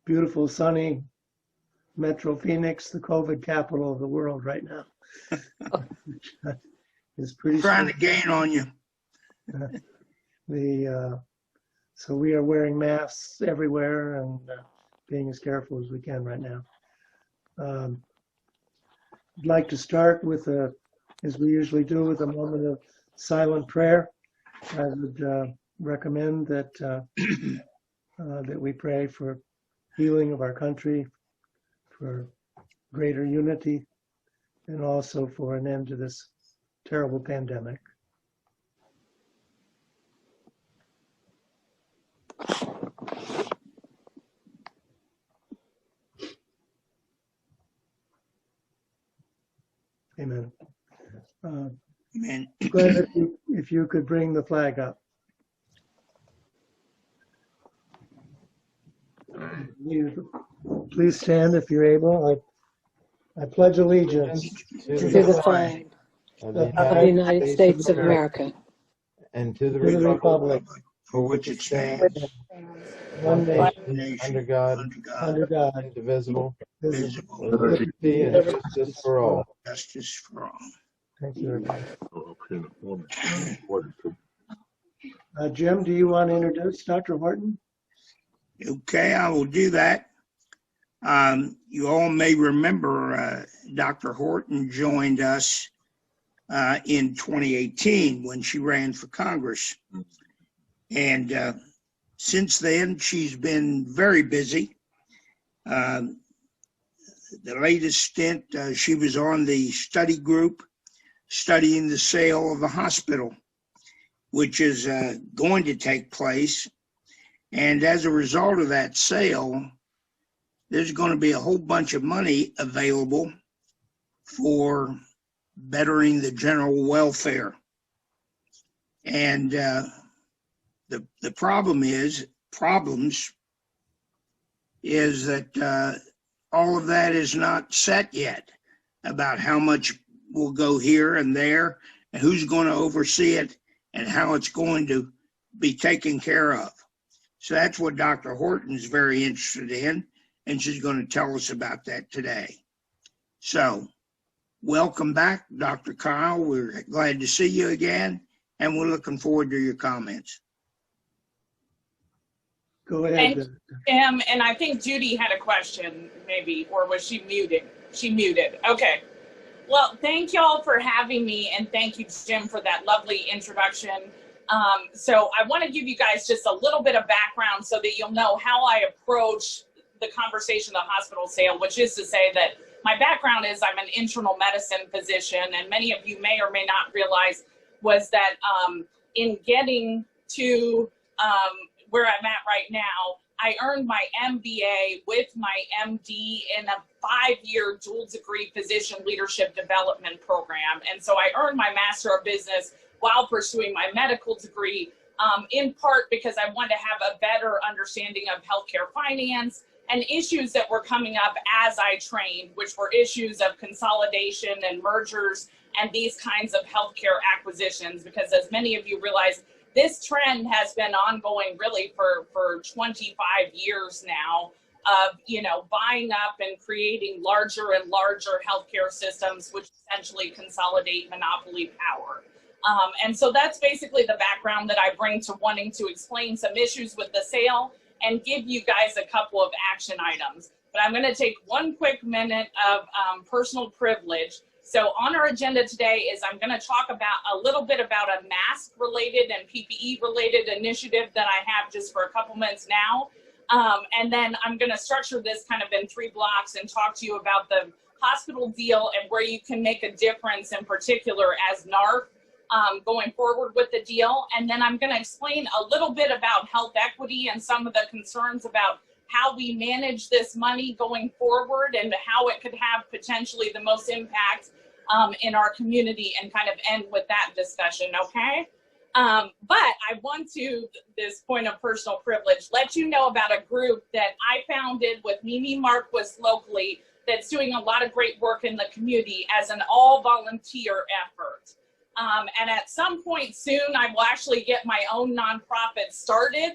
beautiful, sunny Metro Phoenix, the COVID capital of the world right now. Is pretty trying to gain on you. So we are wearing masks everywhere and being as careful as we can right now. I'd like to start with, as we usually do, with a moment of silent prayer. I would recommend that that we pray for healing of our country, for greater unity, and also for an end to this terrible pandemic. Amen. Amen. Glenn, if you could bring the flag up. Please stand if you're able. I pledge allegiance to the flag of the United States of America and to the republic for which it stands, one nation, under God, indivisible, with liberty and justice for all. Justice for all. Thank you, everybody. Jim, do you want to introduce Dr. Horton? Okay, I will do that. You all may remember Dr. Horton joined us in 2018 when she ran for Congress. And since then, she's been very busy. The latest stint, she was on the study group studying the sale of the hospital, which is going to take place. And as a result of that sale, there's going to be a whole bunch of money available for bettering the general welfare. And the problems is that all of that is not set yet about how much will go here and there and who's going to oversee it and how it's going to be taken care of. So that's what Dr. Horton is very interested in, and she's going to tell us about that today. So welcome back, Dr. Kyle. We're glad to see you again, and we're looking forward to your comments. Go ahead. And I think Judy had a question, maybe, or was she muted? She muted. Okay. Well, thank y'all for having me, and thank you, Jim, for that lovely introduction. So I want to give you guys just a little bit of background so that you'll know how I approach the conversation of the hospital sale, which is to say that my background is I'm an internal medicine physician, and many of you may or may not realize was that in getting to where I'm at right now, I earned my MBA with my MD in a 5-year dual degree physician leadership development program. And so I earned my Master of Business while pursuing my medical degree, in part because I wanted to have a better understanding of healthcare finance and issues that were coming up as I trained, which were issues of consolidation and mergers and these kinds of healthcare acquisitions. Because as many of you realize, this trend has been ongoing really for 25 years now of, buying up and creating larger and larger healthcare systems, which essentially consolidate monopoly power. And so that's basically the background that I bring to wanting to explain some issues with the sale and give you guys a couple of action items. But I'm going to take one quick minute of personal privilege. So on our agenda today is I'm going to talk about a little bit about a mask-related and PPE-related initiative that I have just for a couple minutes now. And then I'm going to structure this kind of in 3 blocks and talk to you about the hospital deal and where you can make a difference in particular as NARF going forward with the deal. And then I'm going to explain a little bit about health equity and some of the concerns about how we manage this money going forward and how it could have potentially the most impact in our community, and kind of end with that discussion, okay? But I want to, this point of personal privilege, let you know about a group that I founded with Mimi Marquis locally that's doing a lot of great work in the community as an all-volunteer effort. And at some point soon, I will actually get my own nonprofit started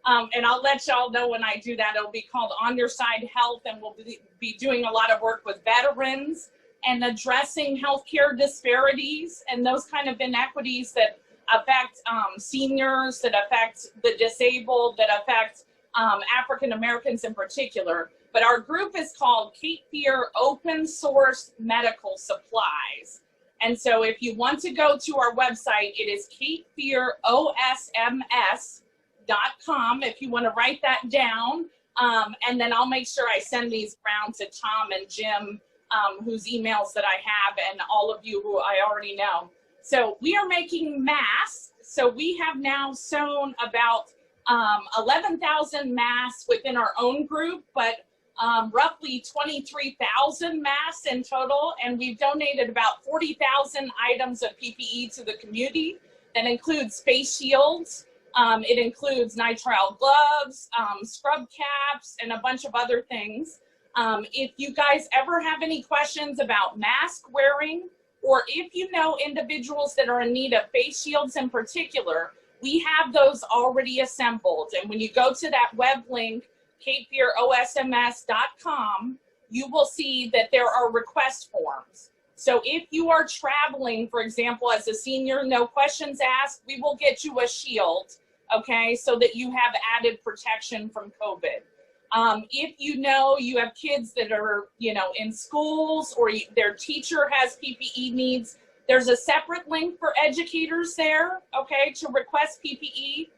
And I'll let y'all know when I do that. It'll be called On Your Side Health, and we'll be doing a lot of work with veterans and addressing healthcare disparities and those kind of inequities that affect seniors, that affect the disabled, that affect African Americans in particular. But our group is called Cape Fear Open Source Medical Supplies. And so if you want to go to our website, it is capefearosms.com if you want to write that down. And then I'll make sure I send these around to Tom and Jim, whose emails that I have, and all of you who I already know. So we are making masks. So we have now sewn about 11,000 masks within our own group, but roughly 23,000 masks in total, and we've donated about 40,000 items of PPE to the community. That includes face shields, it includes nitrile gloves, scrub caps, and a bunch of other things. If you guys ever have any questions about mask wearing, or if you know individuals that are in need of face shields in particular, we have those already assembled. And when you go to that web link, capefearosms.com, you will see that there are request forms. So if you are traveling, for example, as a senior, no questions asked, we will get you a shield, okay, so that you have added protection from COVID. If you know you have kids that are, in schools, or their teacher has PPE needs, there's a separate link for educators there, okay, to request PPE.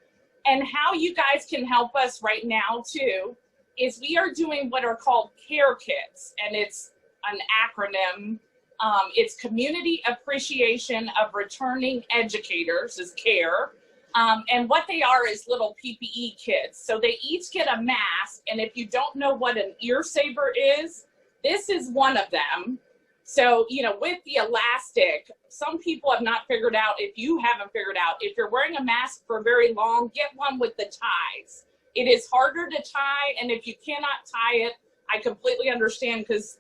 And how you guys can help us right now too is we are doing what are called care kits, and it's an acronym. It's Community Appreciation of Returning Educators, is CARE. And what they are is little PPE kits. So they each get a mask, and if you don't know what an ear saver is, this is one of them. So, with the elastic, some people have not figured out, if you haven't figured out, if you're wearing a mask for very long, get one with the ties. It is harder to tie, and if you cannot tie it, I completely understand, because,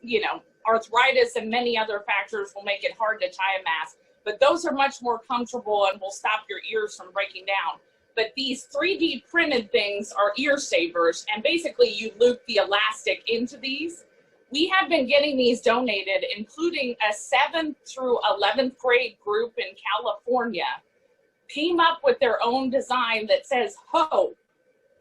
arthritis and many other factors will make it hard to tie a mask. But those are much more comfortable and will stop your ears from breaking down. But these 3D printed things are ear savers, and basically you loop the elastic into these. We have been getting these donated, including a 7th through 11th grade group in California came up with their own design that says hope.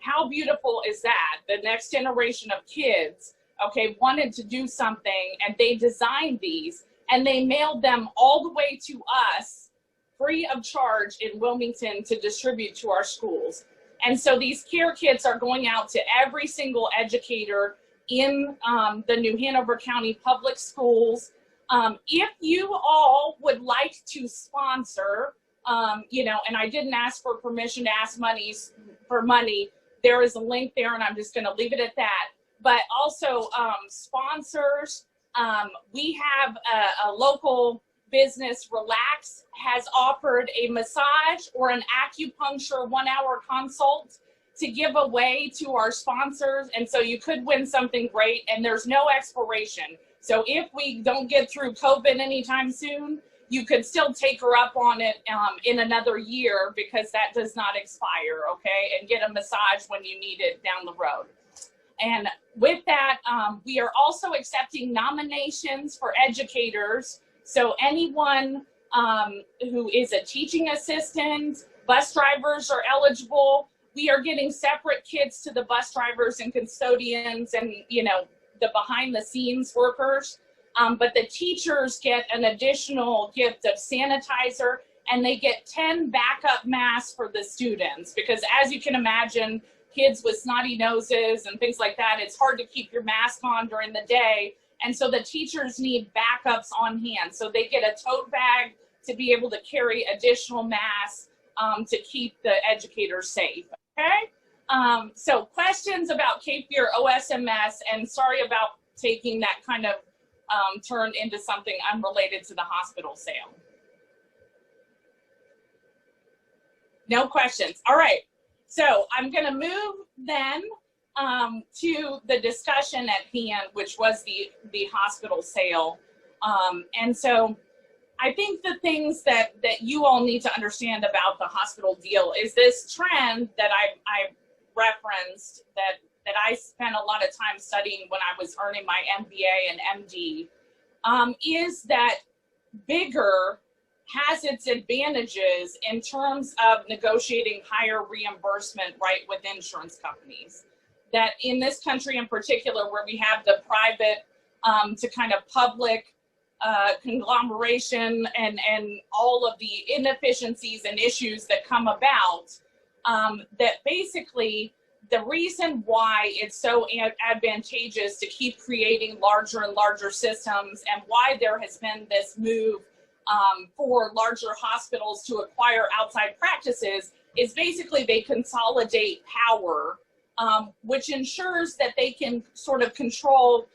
How beautiful is that? The next generation of kids, okay, wanted to do something, and they designed these, and they mailed them all the way to us free of charge in Wilmington to distribute to our schools. And so these care kits are going out to every single educator in the New Hanover County Public Schools. If you all would like to sponsor, and I didn't ask for permission to ask for money, there is a link there, and I'm just gonna leave it at that. But also sponsors, we have a local business, Relax, has offered a massage or an acupuncture 1-hour consult to give away to our sponsors. And so you could win something great, and there's no expiration. So if we don't get through COVID anytime soon, you could still take her up on it in another year, because that does not expire, okay? And get a massage when you need it down the road. And with that, we are also accepting nominations for educators. So anyone who is a teaching assistant, bus drivers are eligible. We are getting separate kits to the bus drivers and custodians and, the behind the scenes workers. But the teachers get an additional gift of sanitizer, and they get 10 backup masks for the students, because as you can imagine, kids with snotty noses and things like that, it's hard to keep your mask on during the day. And so the teachers need backups on hand. So they get a tote bag to be able to carry additional masks to keep the educators safe, okay? So questions about Cape Fear OSMS, and sorry about taking that kind of turn into something unrelated to the hospital sale. No questions. All right. So I'm going to move then to the discussion at hand, which was the hospital sale. And so I think the things that you all need to understand about the hospital deal is this trend that I referenced that I spent a lot of time studying when I was earning my MBA and MD, is that bigger has its advantages in terms of negotiating higher reimbursement right with insurance companies. That in this country in particular, where we have the private to kind of public conglomeration and all of the inefficiencies and issues that come about, that basically the reason why it's so advantageous to keep creating larger and larger systems, and why there has been this move for larger hospitals to acquire outside practices, is basically they consolidate power, which ensures that they can sort of control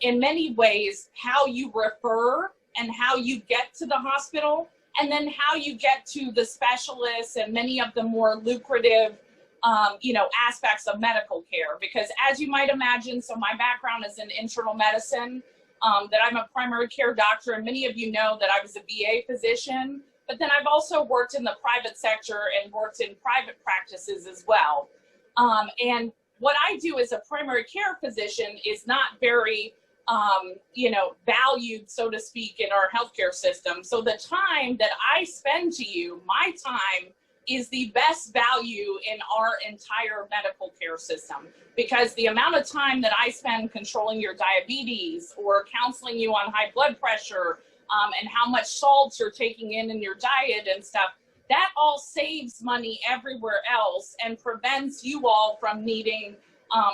in many ways how you refer and how you get to the hospital, and then how you get to the specialists and many of the more lucrative aspects of medical care. Because as you might imagine, so my background is in internal medicine, that I'm a primary care doctor, and many of you know that I was a VA physician, but then I've also worked in the private sector and worked in private practices as well. And what I do as a primary care physician is not very, valued, so to speak, in our healthcare system. So the time that I spend to you, my time, is the best value in our entire medical care system, because the amount of time that I spend controlling your diabetes or counseling you on high blood pressure, and how much salt you're taking in your diet and stuff, that all saves money everywhere else and prevents you all from needing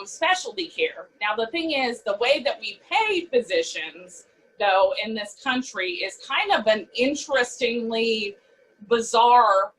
specialty care. Now, the thing is, the way that we pay physicians, though, in this country is kind of an interestingly bizarre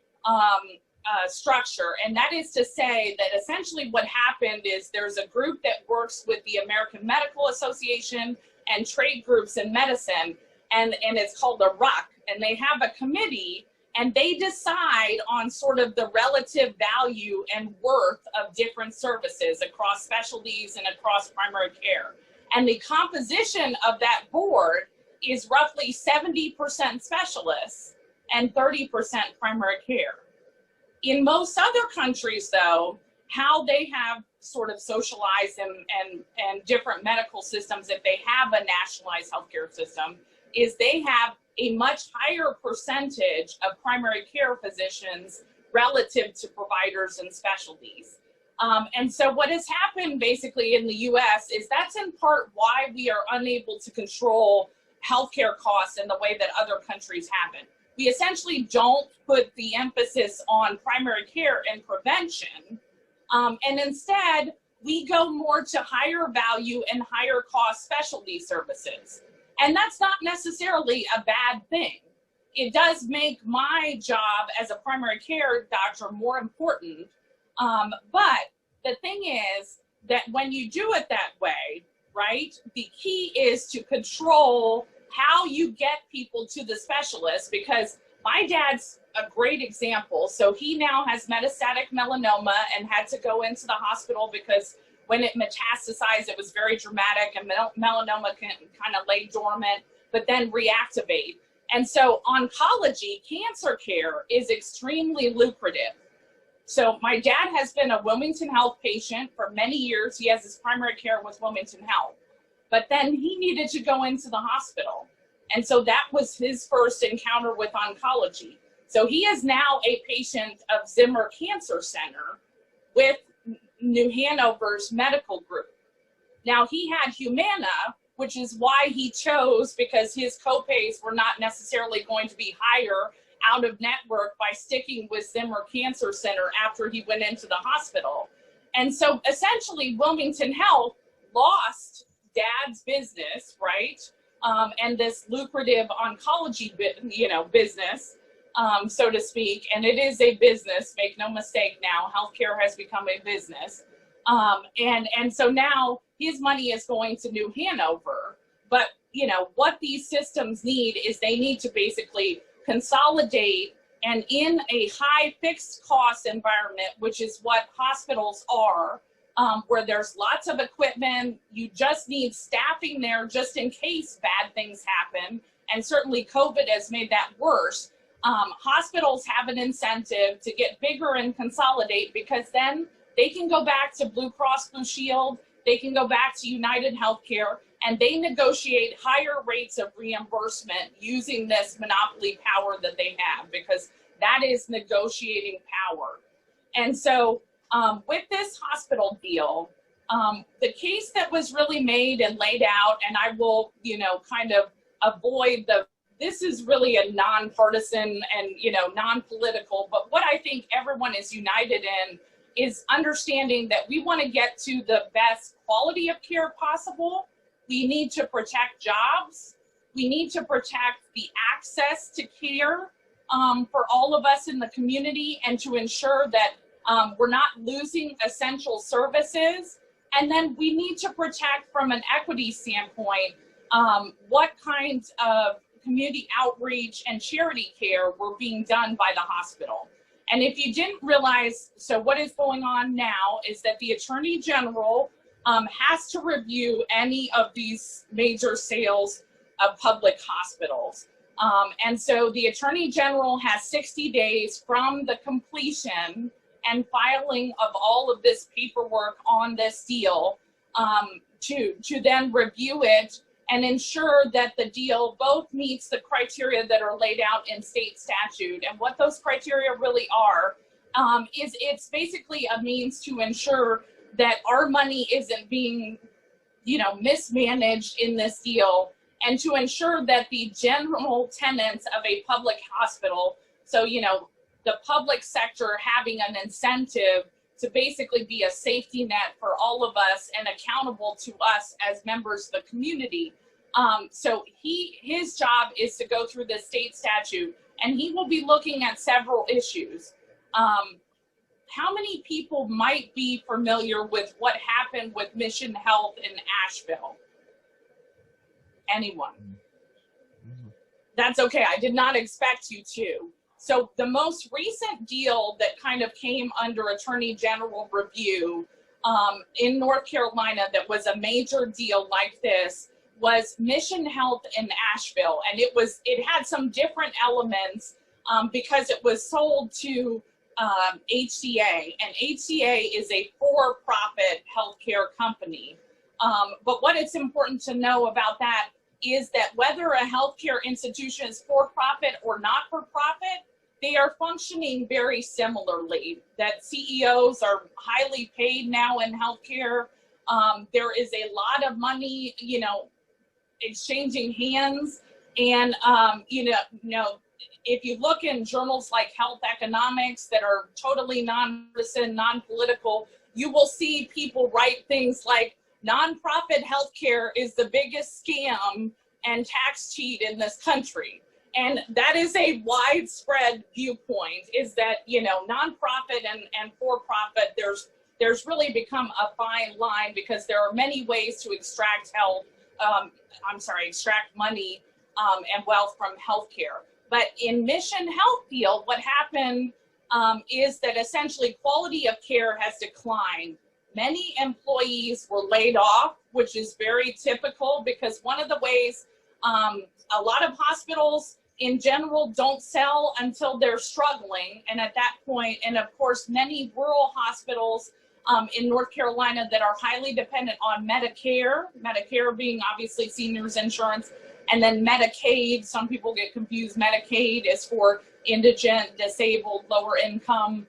structure. And that is to say that essentially what happened is there's a group that works with the American Medical Association and trade groups in medicine, and it's called the RUC, and they have a committee, and they decide on sort of the relative value and worth of different services across specialties and across primary care. And the composition of that board is roughly 70% specialists and 30% primary care. In most other countries, though, how they have sort of socialized and different medical systems, if they have a nationalized healthcare system, is they have a much higher percentage of primary care physicians relative to providers and specialties. And so what has happened basically in the US is that's in part why we are unable to control healthcare costs in the way that other countries haven't. We essentially don't put the emphasis on primary care and prevention, and instead we go more to higher value and higher cost specialty services. And that's not necessarily a bad thing. It does make my job as a primary care doctor more important. But the thing is that when you do it that way, right, the key is to control how you get people to the specialist, because my dad's a great example. So he now has metastatic melanoma and had to go into the hospital because when it metastasized, it was very dramatic, and melanoma can kind of lay dormant, but then reactivate. And so oncology, cancer care, is extremely lucrative. So my dad has been a Wilmington Health patient for many years. He has his primary care with Wilmington Health. But then he needed to go into the hospital. And so that was his first encounter with oncology. So he is now a patient of Zimmer Cancer Center with New Hanover's medical group. Now, he had Humana, which is why he chose, because his copays were not necessarily going to be higher out of network, by sticking with Zimmer Cancer Center after he went into the hospital. And so essentially Wilmington Health lost dad's business, right? And this lucrative oncology business, so to speak. And it is a business, make no mistake now, healthcare has become a business. And so now his money is going to New Hanover. But, what these systems need is they need to basically consolidate, and in a high fixed cost environment, which is what hospitals are, where there's lots of equipment, you just need staffing there just in case bad things happen. And certainly COVID has made that worse. Hospitals have an incentive to get bigger and consolidate, because then they can go back to Blue Cross Blue Shield, they can go back to United Healthcare, and they negotiate higher rates of reimbursement using this monopoly power that they have, because that is negotiating power. And so with this hospital deal, the case that was really made and laid out, and I will, kind of avoid this is really a nonpartisan and, non-political, but what I think everyone is united in is understanding that we want to get to the best quality of care possible. We need to protect jobs. We need to protect the access to care for all of us in the community, and to ensure that we're not losing essential services. And then we need to protect, from an equity standpoint, what kinds of community outreach and charity care were being done by the hospital. And if you didn't realize, so what is going on now is that the Attorney General has to review any of these major sales of public hospitals. And so the Attorney General has 60 days from the completion and filing of all of this paperwork on this deal to then review it and ensure that the deal both meets the criteria that are laid out in state statute. And what those criteria really are is it's basically a means to ensure that our money isn't being, mismanaged in this deal, and to ensure that the general tenets of a public hospital, so, the public sector having an incentive to basically be a safety net for all of us and accountable to us as members of the community. So his job is to go through the state statute, and he will be looking at several issues. How many people might be familiar with what happened with Mission Health in Asheville? Anyone? That's okay. I did not expect you to. So the most recent deal that kind of came under Attorney General review in North Carolina that was a major deal like this was Mission Health in Asheville. And it had some different elements because it was sold to HCA, and HCA is a for-profit healthcare company. But what it's important to know about that is that whether a healthcare institution is for-profit or not for-profit, they are functioning very similarly. That CEOs are highly paid now in healthcare. There is a lot of money, exchanging hands. And, if you look in journals like Health Economics that are totally non-partisan, non-political, you will see people write things like, nonprofit healthcare is the biggest scam and tax cheat in this country. And that is a widespread viewpoint, is that, nonprofit and for-profit, there's really become a fine line, because there are many ways to extract extract money and wealth from healthcare. But in Mission Health deal, what happened is that essentially quality of care has declined. Many employees were laid off, which is very typical, because one of the ways a lot of hospitals in general don't sell until they're struggling. And at that point, and of course, many rural hospitals in North Carolina that are highly dependent on Medicare being obviously seniors insurance, and then Medicaid. Some people get confused. Medicaid is for indigent, disabled, lower income,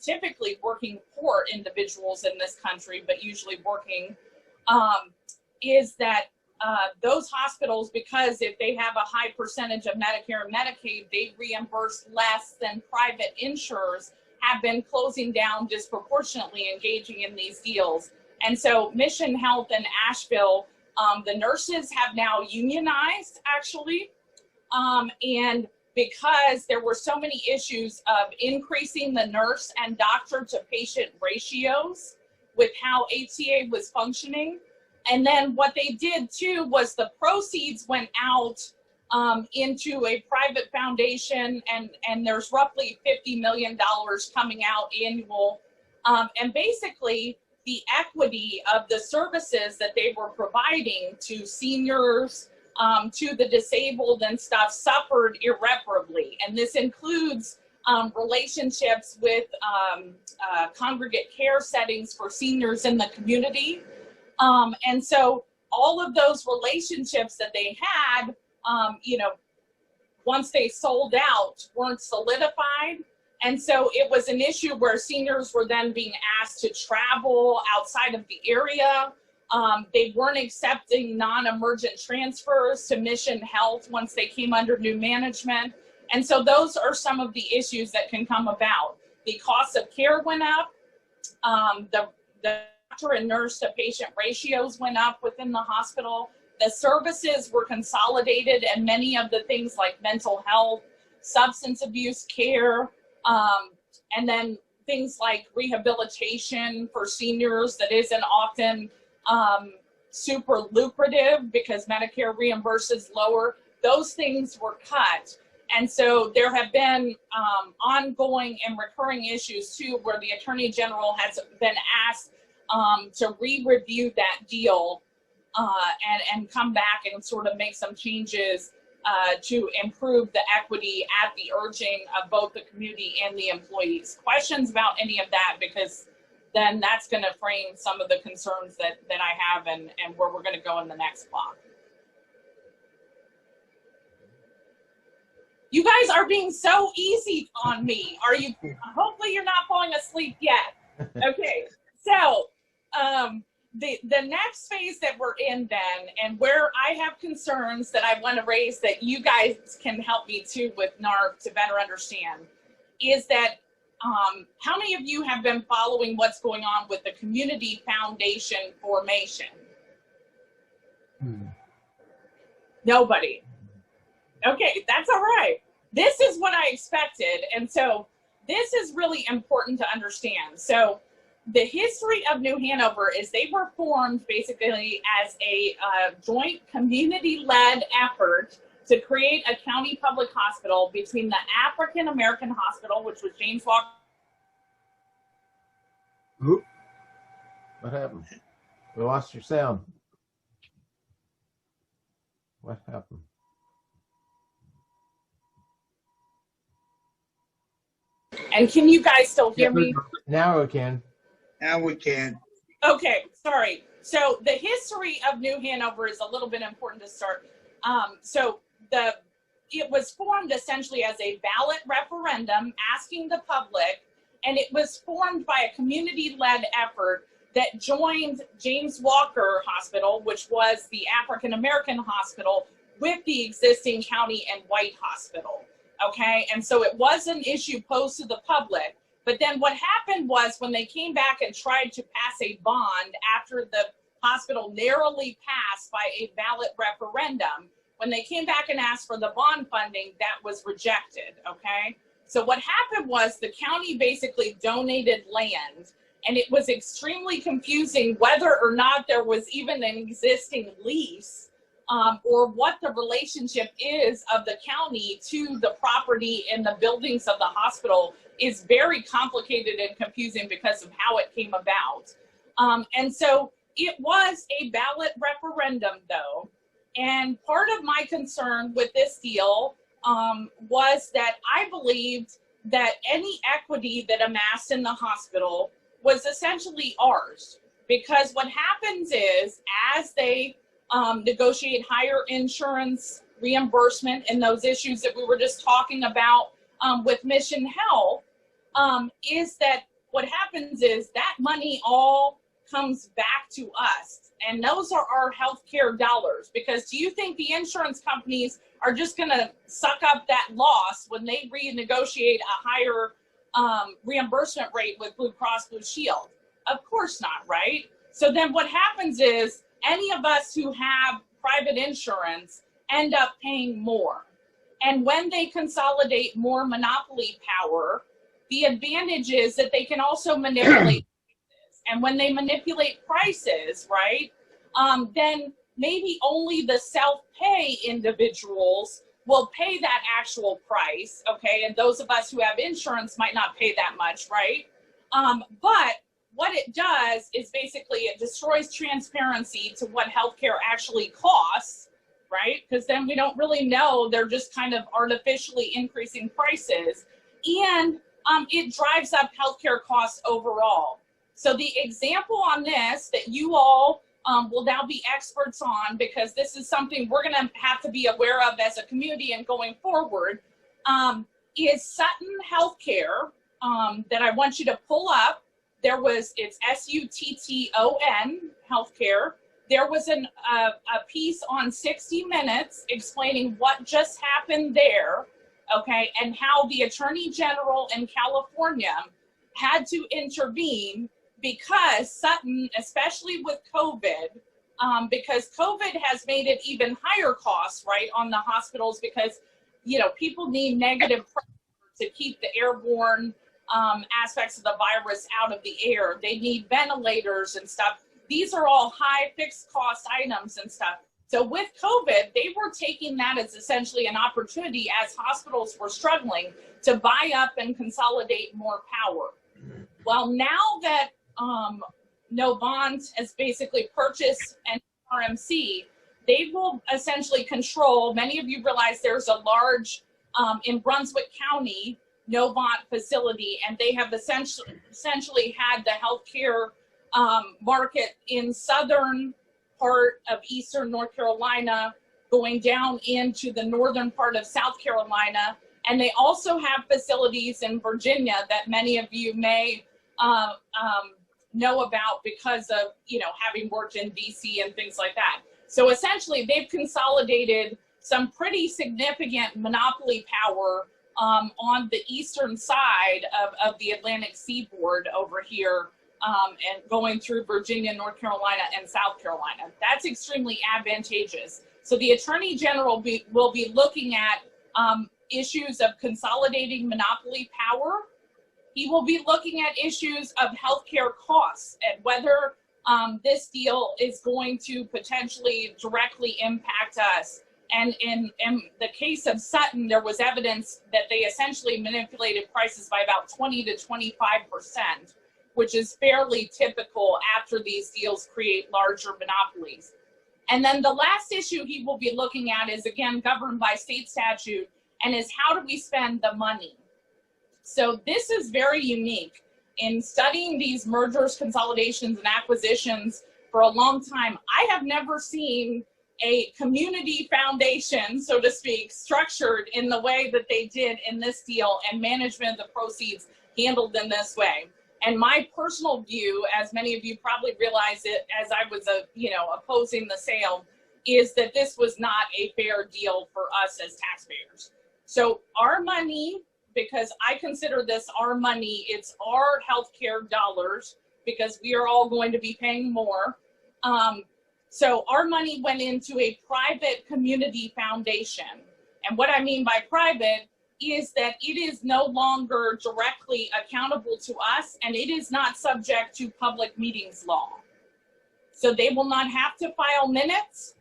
typically working poor individuals in this country, but usually working, is that those hospitals, because if they have a high percentage of Medicare and Medicaid, they reimburse less than private insurers, have been closing down disproportionately, engaging in these deals. And so Mission Health in Asheville, the nurses have now unionized, actually, and because there were so many issues of increasing the nurse and doctor to patient ratios with how HCA was functioning. And then what they did too was the proceeds went out into a private foundation, and there's roughly $50 million coming out annual. And basically the equity of the services that they were providing to seniors, to the disabled and stuff, suffered irreparably. And this includes relationships with congregate care settings for seniors in the community. And so all of those relationships that they had, you know, once they sold out, weren't solidified. And so it was an issue where seniors were then being asked to travel outside of the area. They weren't accepting non-emergent transfers to Mission Health once they came under new management. And so those are some of the issues that can come about. The cost of care went up. The doctor and nurse to patient ratios went up within the hospital. The services were consolidated, and many of the things like mental health, substance abuse care, and then things like rehabilitation for seniors that isn't often super lucrative because Medicare reimburses lower. Those things were cut. And so there have been ongoing and recurring issues too, where the Attorney General has been asked to re-review that deal and come back and sort of make some changes to improve the equity at the urging of both the community and the employees. Questions about any of that, because then that's going to frame some of the concerns that I have and where we're going to go in the next block. You guys are being so easy on me. Are you? Hopefully you're not falling asleep yet. Okay, so the next phase that we're in then, and where I have concerns that I want to raise that you guys can help me too with NARP to better understand, is that how many of you have been following what's going on with the Community Foundation formation? Nobody. Okay, that's all right. This is what I expected. And so this is really important to understand. So the history of New Hanover is they were formed basically as a joint community-led effort to create a county public hospital between the African American Hospital, which was James Walker. What happened? We lost your sound. What happened? And can you guys still hear me? Now we can. Now we can. Okay, sorry. So the history of New Hanover is a little bit important to start. It was formed essentially as a ballot referendum asking the public, and it was formed by a community-led effort that joined James Walker Hospital, which was the African American hospital, with the existing county and white hospital. Okay, and so it was an issue posed to the public. But then what happened was when they came back and tried to pass a bond after the hospital narrowly passed by a ballot referendum, when they came back and asked for the bond funding, that was rejected, okay? So what happened was the county basically donated land, and it was extremely confusing whether or not there was even an existing lease or what the relationship is of the county to the property and the buildings of the hospital is very complicated and confusing because of how it came about. And so it was a ballot referendum though. And part of my concern with this deal was that I believed that any equity that amassed in the hospital was essentially ours. Because what happens is, as they negotiate higher insurance reimbursement and those issues that we were just talking about with Mission Health, is that what happens is that money all comes back to us. And those are our healthcare dollars. Because do you think the insurance companies are just going to suck up that loss when they renegotiate a higher reimbursement rate with Blue Cross Blue Shield? Of course not, right? So then what happens is any of us who have private insurance end up paying more. And when they consolidate more monopoly power, the advantage is that they can also manipulate prices. And when they manipulate prices, right, then maybe only the self-pay individuals will pay that actual price, okay? And those of us who have insurance might not pay that much, right? But what it does is basically it destroys transparency to what healthcare actually costs, right? Because then we don't really know, they're just kind of artificially increasing prices. and it drives up healthcare costs overall. So the example on this that you all will now be experts on, because this is something we're going to have to be aware of as a community and going forward, is Sutton Healthcare that I want you to pull up. It's SUTTON Healthcare. There was a piece on 60 Minutes explaining what just happened there, okay, and how the Attorney General in California had to intervene because Sutton, especially with COVID, because COVID has made it even higher costs, right, on the hospitals, because, you know, people need negative pressure to keep the airborne aspects of the virus out of the air. They need ventilators and stuff. These are all high fixed cost items and stuff. So with COVID, they were taking that as essentially an opportunity as hospitals were struggling to buy up and consolidate more power. Well, now that Novant has basically purchased an RMC, they will essentially control, many of you realize there's a large, in Brunswick County, Novant facility, and they have essentially had the healthcare market in southern part of eastern North Carolina, going down into the northern part of South Carolina. And they also have facilities in Virginia that many of you may know about because of, you know, having worked in DC and things like that. So essentially they've consolidated some pretty significant monopoly power on the eastern side of the Atlantic seaboard over here, and going through Virginia, North Carolina, and South Carolina. That's extremely advantageous. So the Attorney General will be looking at issues of consolidating monopoly power. He will be looking at issues of healthcare costs and whether this deal is going to potentially directly impact us. And in the case of Sutton, there was evidence that they essentially manipulated prices by about 20 to 25%, which is fairly typical after these deals create larger monopolies. And then the last issue he will be looking at is, again, governed by state statute, and is how do we spend the money? So this is very unique. In studying these mergers, consolidations, and acquisitions for a long time, I have never seen a community foundation, so to speak, structured in the way that they did in this deal, and management of the proceeds handled in this way. And my personal view, as many of you probably realize it, as I was opposing the sale, is that this was not a fair deal for us as taxpayers. So our money, because I consider this our money, it's our healthcare dollars, because we are all going to be paying more. So our money went into a private community foundation. And what I mean by private is that it is no longer directly accountable to us, and it is not subject to public meetings law. So they will not have to file minutes.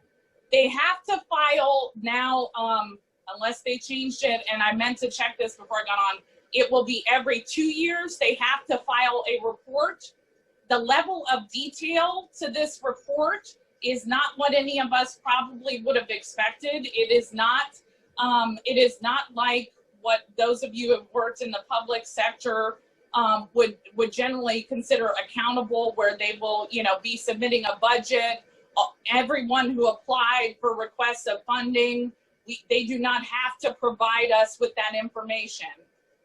They have to file now, unless they changed it, and I meant to check this before I got on, it will be every 2 years. They have to file a report. The level of detail to this report is not what any of us probably would have expected. It is not like what those of you who have worked in the public sector would generally consider accountable, where they will, be submitting a budget. Everyone who applied for requests of funding, they do not have to provide us with that information.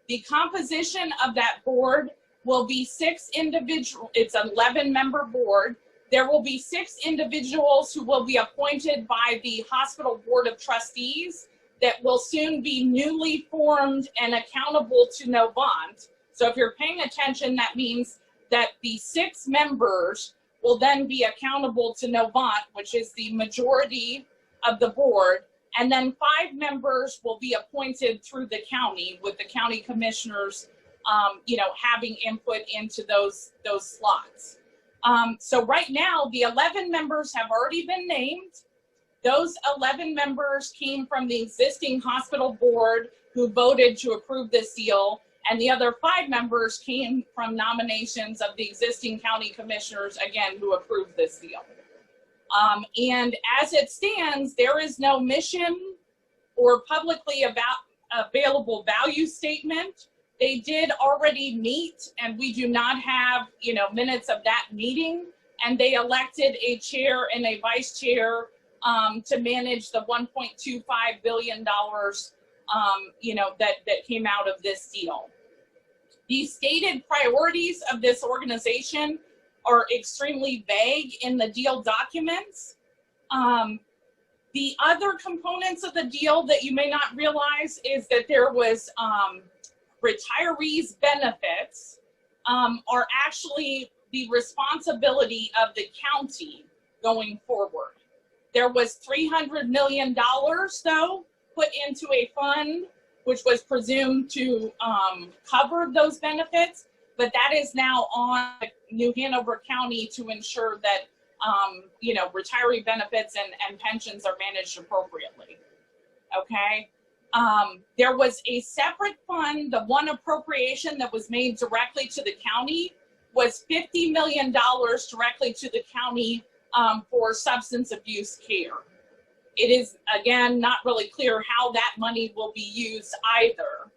The composition of that board will be 6 individuals. It's an 11-member board. There will be 6 individuals who will be appointed by the hospital board of trustees that will soon be newly formed and accountable to Novant. So if you're paying attention, that means that the 6 members will then be accountable to Novant, which is the majority of the board. And then 5 members will be appointed through the county, with the county commissioners, having input into those slots. So right now, the 11 members have already been named. Those 11 members came from the existing hospital board who voted to approve this deal, and the other 5 members came from nominations of the existing county commissioners, again, who approved this deal. And as it stands, there is no mission or publicly available value statement They did already meet, and we do not have, minutes of that meeting. And they elected a chair and a vice chair to manage the $1.25 billion, that came out of this deal. The stated priorities of this organization are extremely vague in the deal documents. The other components of the deal that you may not realize is that there was retirees' benefits are actually the responsibility of the county going forward. There was $300 million, though, put into a fund which was presumed to cover those benefits, but that is now on New Hanover County to ensure that retiree benefits and pensions are managed appropriately. Okay. There was a separate fund. The one appropriation that was made directly to the county was $50 million directly to the county for substance abuse care. It is, again, not really clear how that money will be used either.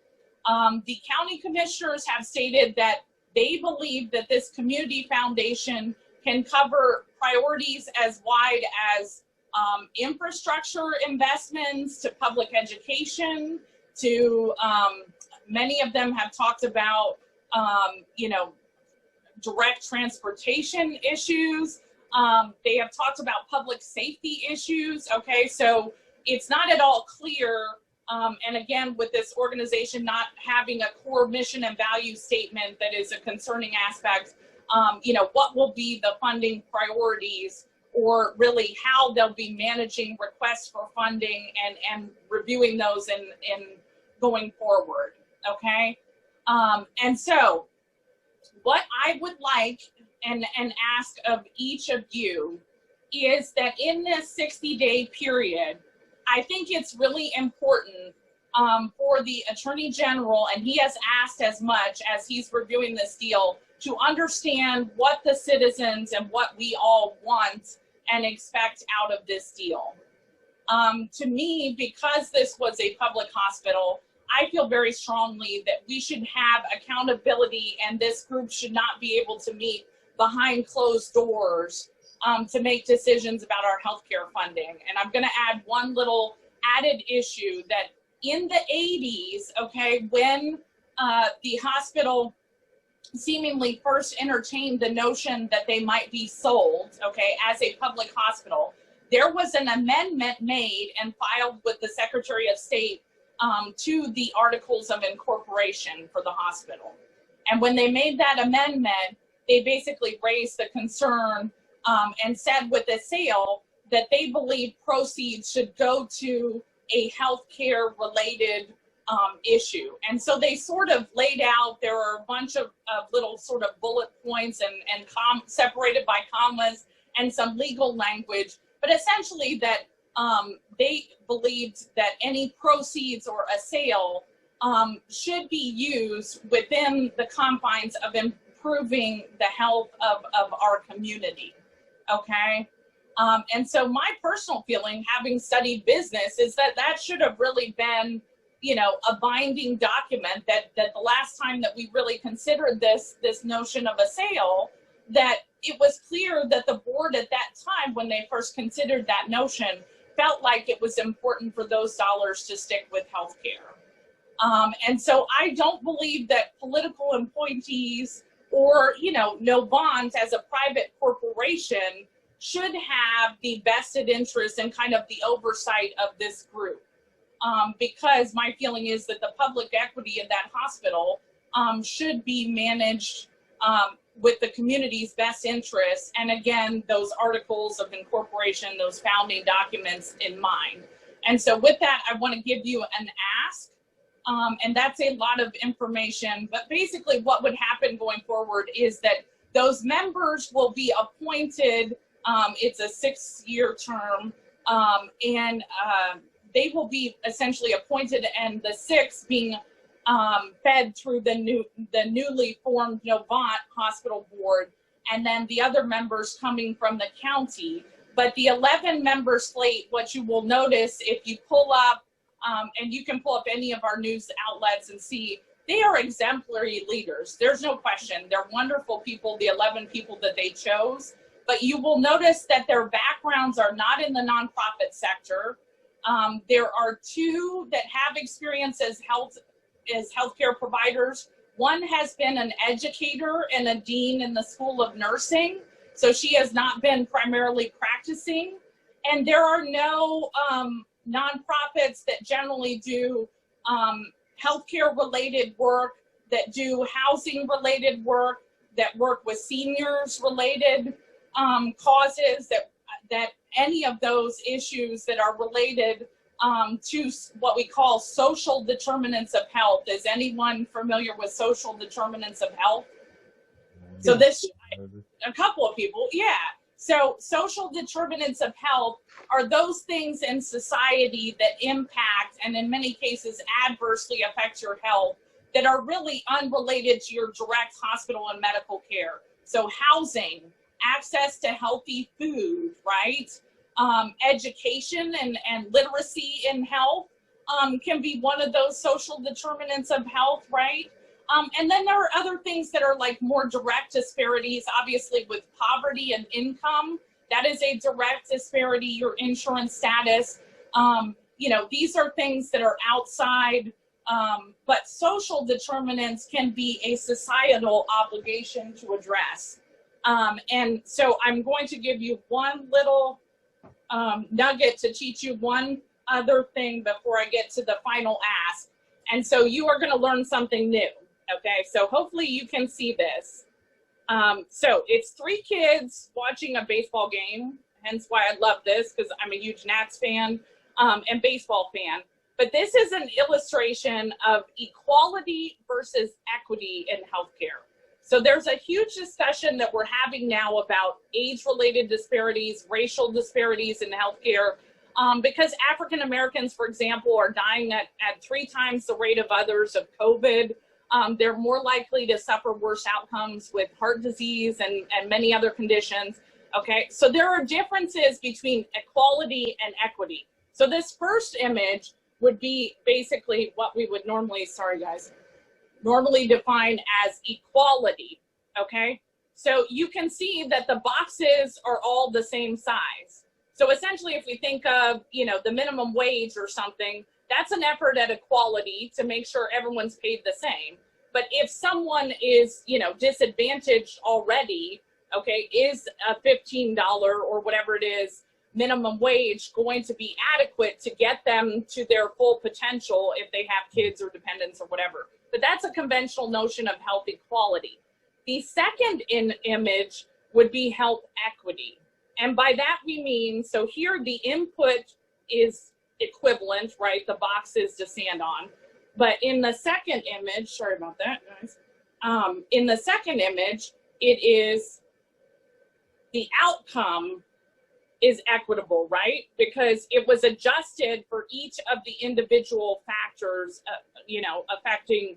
The county commissioners have stated that they believe that this community foundation can cover priorities as wide as infrastructure investments to public education to many of them have talked about direct transportation issues. They have talked about public safety issues. Okay, so it's not at all clear. And again, with this organization not having a core mission and value statement that is a concerning aspect, what will be the funding priorities, or really how they'll be managing requests for funding and reviewing those and going forward. Okay, and so what I would like and ask of each of you is that in this 60-day period, I think it's really important for the Attorney General, and he has asked as much as he's reviewing this deal, to understand what the citizens and what we all want and expect out of this deal. To me, because this was a public hospital, I feel very strongly that we should have accountability, and this group should not be able to meet behind closed doors to make decisions about our healthcare funding. And I'm going to add one little added issue, that in the 80s, okay, when the hospital seemingly first entertained the notion that they might be sold, okay, as a public hospital, there was an amendment made and filed with the Secretary of State to the Articles of Incorporation for the hospital. And when they made that amendment, they basically raised the concern and said with the sale that they believe proceeds should go to a healthcare related issue. And so they sort of laid out, there are a bunch of little sort of bullet points and separated by commas and some legal language, but essentially that they believed that any proceeds or a sale should be used within the confines of improving the health of our community, okay? And so my personal feeling, having studied business, is that that should have really been, a binding document, that the last time that we really considered this notion of a sale, that it was clear that the board at that time, when they first considered that notion, felt like it was important for those dollars to stick with healthcare. And so I don't believe that political appointees or, no bonds as a private corporation should have the vested interest in kind of the oversight of this group. Because my feeling is that the public equity in that hospital should be managed with the community's best interests, and again, those articles of incorporation, those founding documents in mind. And so with that, I want to give you an ask, and that's a lot of information, but basically what would happen going forward is that those members will be appointed, it's a 6-year term, and they will be essentially appointed, and the 6 being fed through the newly formed Novant Hospital Board, and then the other members coming from the county. But the 11-member slate, what you will notice if you pull up, and you can pull up any of our news outlets and see, they are exemplary leaders. There's no question. They're wonderful people, the 11 people that they chose. But you will notice that their backgrounds are not in the nonprofit sector. There are 2 that have experience as healthcare providers. One has been an educator and a dean in the School of Nursing, so she has not been primarily practicing. And there are no nonprofits that generally do healthcare related work, that do housing related work, that work with seniors related causes, that any of those issues that are related to what we call social determinants of health. Is anyone familiar with social determinants of health? So this, a couple of people, yeah. So social determinants of health are those things in society that impact and in many cases adversely affect your health that are really unrelated to your direct hospital and medical care. So housing, access to healthy food, right? Education and literacy in health can be one of those social determinants of health, right? And then there are other things that are like more direct disparities, obviously with poverty and income. That is a direct disparity, your insurance status. You know, these are things that are outside, but social determinants can be a societal obligation to address. And so I'm going to give you one little nugget to teach you one other thing before I get to the final ask. And so you are going to learn something new. Okay, so hopefully you can see this. So it's 3 kids watching a baseball game, hence why I love this, because I'm a huge Nats fan and baseball fan. But this is an illustration of equality versus equity in healthcare. So there's a huge discussion that we're having now about age-related disparities, racial disparities in healthcare, because African Americans, for example, are dying at 3 times the rate of others of COVID. They're more likely to suffer worse outcomes with heart disease and many other conditions. Okay, so there are differences between equality and equity. So this first image would be basically what we would normally, normally define as equality. Okay, so you can see that the boxes are all the same size. So essentially, if we think of, you know, the minimum wage or something, that's an effort at equality to make sure everyone's paid the same. But if someone is, you know, disadvantaged already, okay, is a $15 or whatever it is minimum wage going to be adequate to get them to their full potential if they have kids or dependents or whatever? But that's a conventional notion of health equality. The second image would be health equity. And by that we mean, so here the input is equivalent, right? The boxes to stand on. But in the second image, sorry about that, guys. In the second image, it is the outcome is equitable, right? Because it was adjusted for each of the individual factors, you know, affecting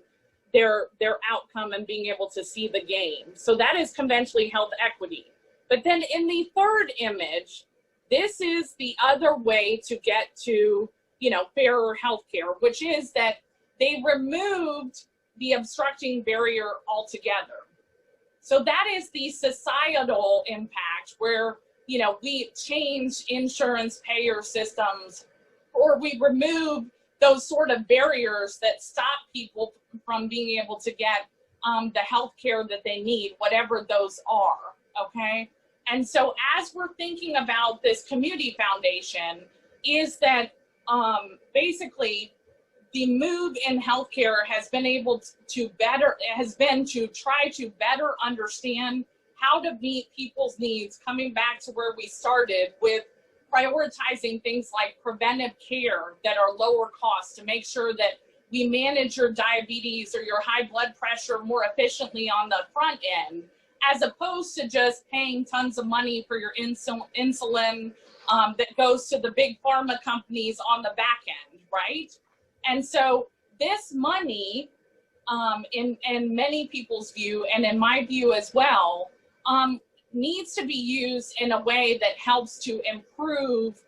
their outcome and being able to see the game. So that is conventionally health equity. But then in the third image, this is the other way to get to, you know, fairer healthcare, which is that they removed the obstructing barrier altogether. So that is the societal impact where, you know, we change insurance payer systems, or we remove those sort of barriers that stop people from being able to get the health care that they need, whatever those are, okay? And so as we're thinking about this community foundation, is that basically the move in healthcare has been able to try to better understand how to meet people's needs, coming back to where we started with prioritizing things like preventive care that are lower cost to make sure that we manage your diabetes or your high blood pressure more efficiently on the front end, as opposed to just paying tons of money for your insulin that goes to the big pharma companies on the back end, right? And so this money, in many people's view, and in my view as well, needs to be used in a way that helps to improve,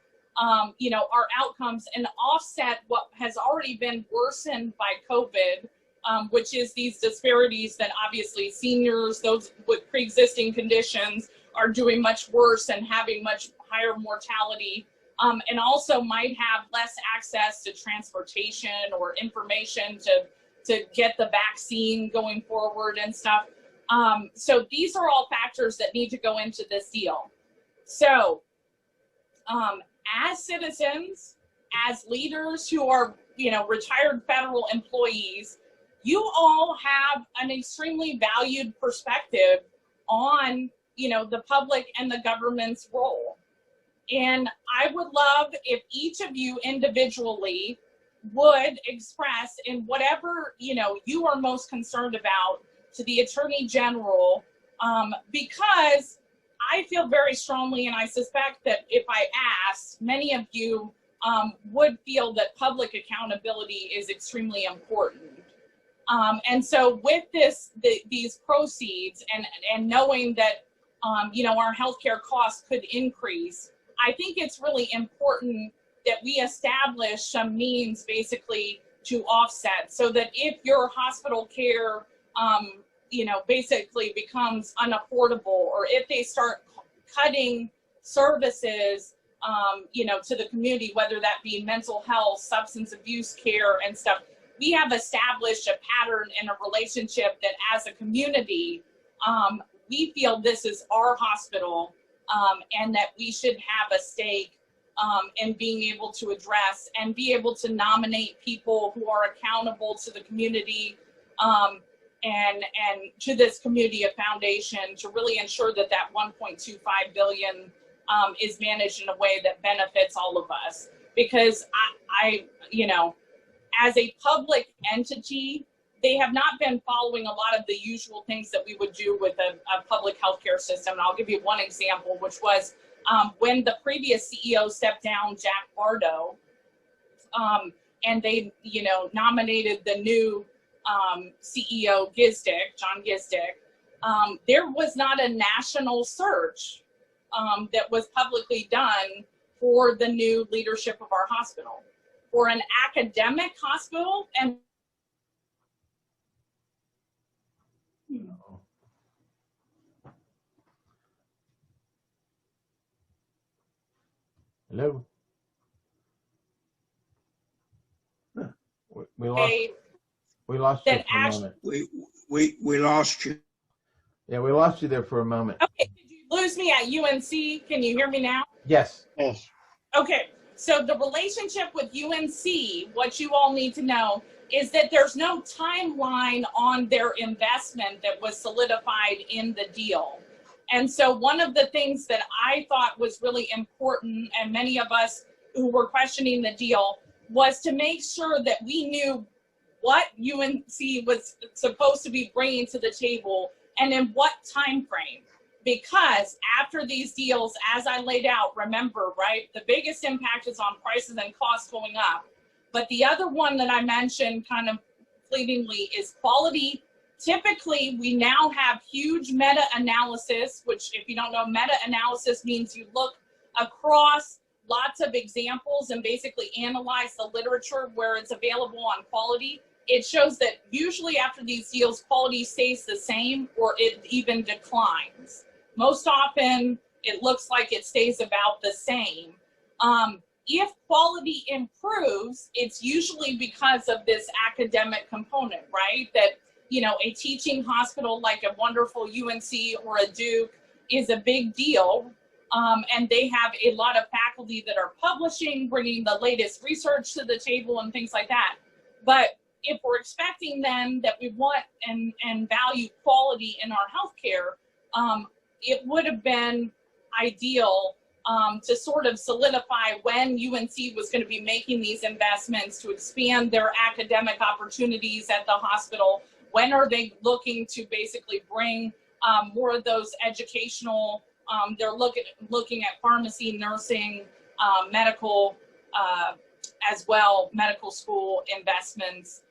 you know, our outcomes and offset what has already been worsened by COVID which is these disparities that obviously seniors, those with pre-existing conditions, are doing much worse and having much higher mortality, and also might have less access to transportation or information to get the vaccine going forward and stuff. So these are all factors that need to go into this deal. So as citizens, as leaders who are, you know, retired federal employees, you all have an extremely valued perspective on, you know, the public and the government's role. And I would love if each of you individually would express in whatever, you know, you are most concerned about to the Attorney General, because I feel very strongly, and I suspect that if I asked, many of you would feel that public accountability is extremely important. And so with these proceeds and knowing that, you know, our healthcare costs could increase, I think it's really important that we establish some means basically to offset, so that if your hospital care, you know, basically becomes unaffordable, or if they start cutting services, you know, to the community, whether that be mental health, substance abuse care and stuff, we have established a pattern and a relationship that as a community, we feel this is our hospital, and that we should have a stake in being able to address and be able to nominate people who are accountable to the community, and to this community of foundation, to really ensure that that 1.25 billion is managed in a way that benefits all of us. Because I, you know, as a public entity, they have not been following a lot of the usual things that we would do with a public healthcare system. And I'll give you one example, which was when the previous CEO stepped down, Jack Bardo, and they, you know, nominated the new CEO, John Gizdick, there was not a national search that was publicly done for the new leadership of our hospital. For an academic hospital, and Hello. We lost you for a moment. We lost you. Yeah, we lost you there for a moment. okay, did you lose me at UNC? Can you hear me now? Yes. Yes. Okay, so the relationship with UNC, what you all need to know is that there's no timeline on their investment that was solidified in the deal. And so one of the things that I thought was really important, and many of us who were questioning the deal, was to make sure that we knew what UNC was supposed to be bringing to the table and in what time frame. Because after these deals, as I laid out, remember, right, the biggest impact is on prices and costs going up. But the other one that I mentioned kind of fleetingly is quality. Typically, we now have huge meta-analysis, which if you don't know, meta-analysis means you look across lots of examples and basically analyze the literature where it's available on quality. It shows that usually after these deals, quality stays the same or it even declines. Most often, it looks like it stays about the same. If quality improves, it's usually because of this academic component, right? That, you know, a teaching hospital like a wonderful UNC or a Duke is a big deal. And they have a lot of faculty that are publishing, bringing the latest research to the table and things like that. But if we're expecting then that we want and value quality in our healthcare, it would have been ideal to sort of solidify when UNC was going to be making these investments to expand their academic opportunities at the hospital. When are they looking to basically bring more of those educational, they're looking at pharmacy, nursing, medical, as well, medical school investments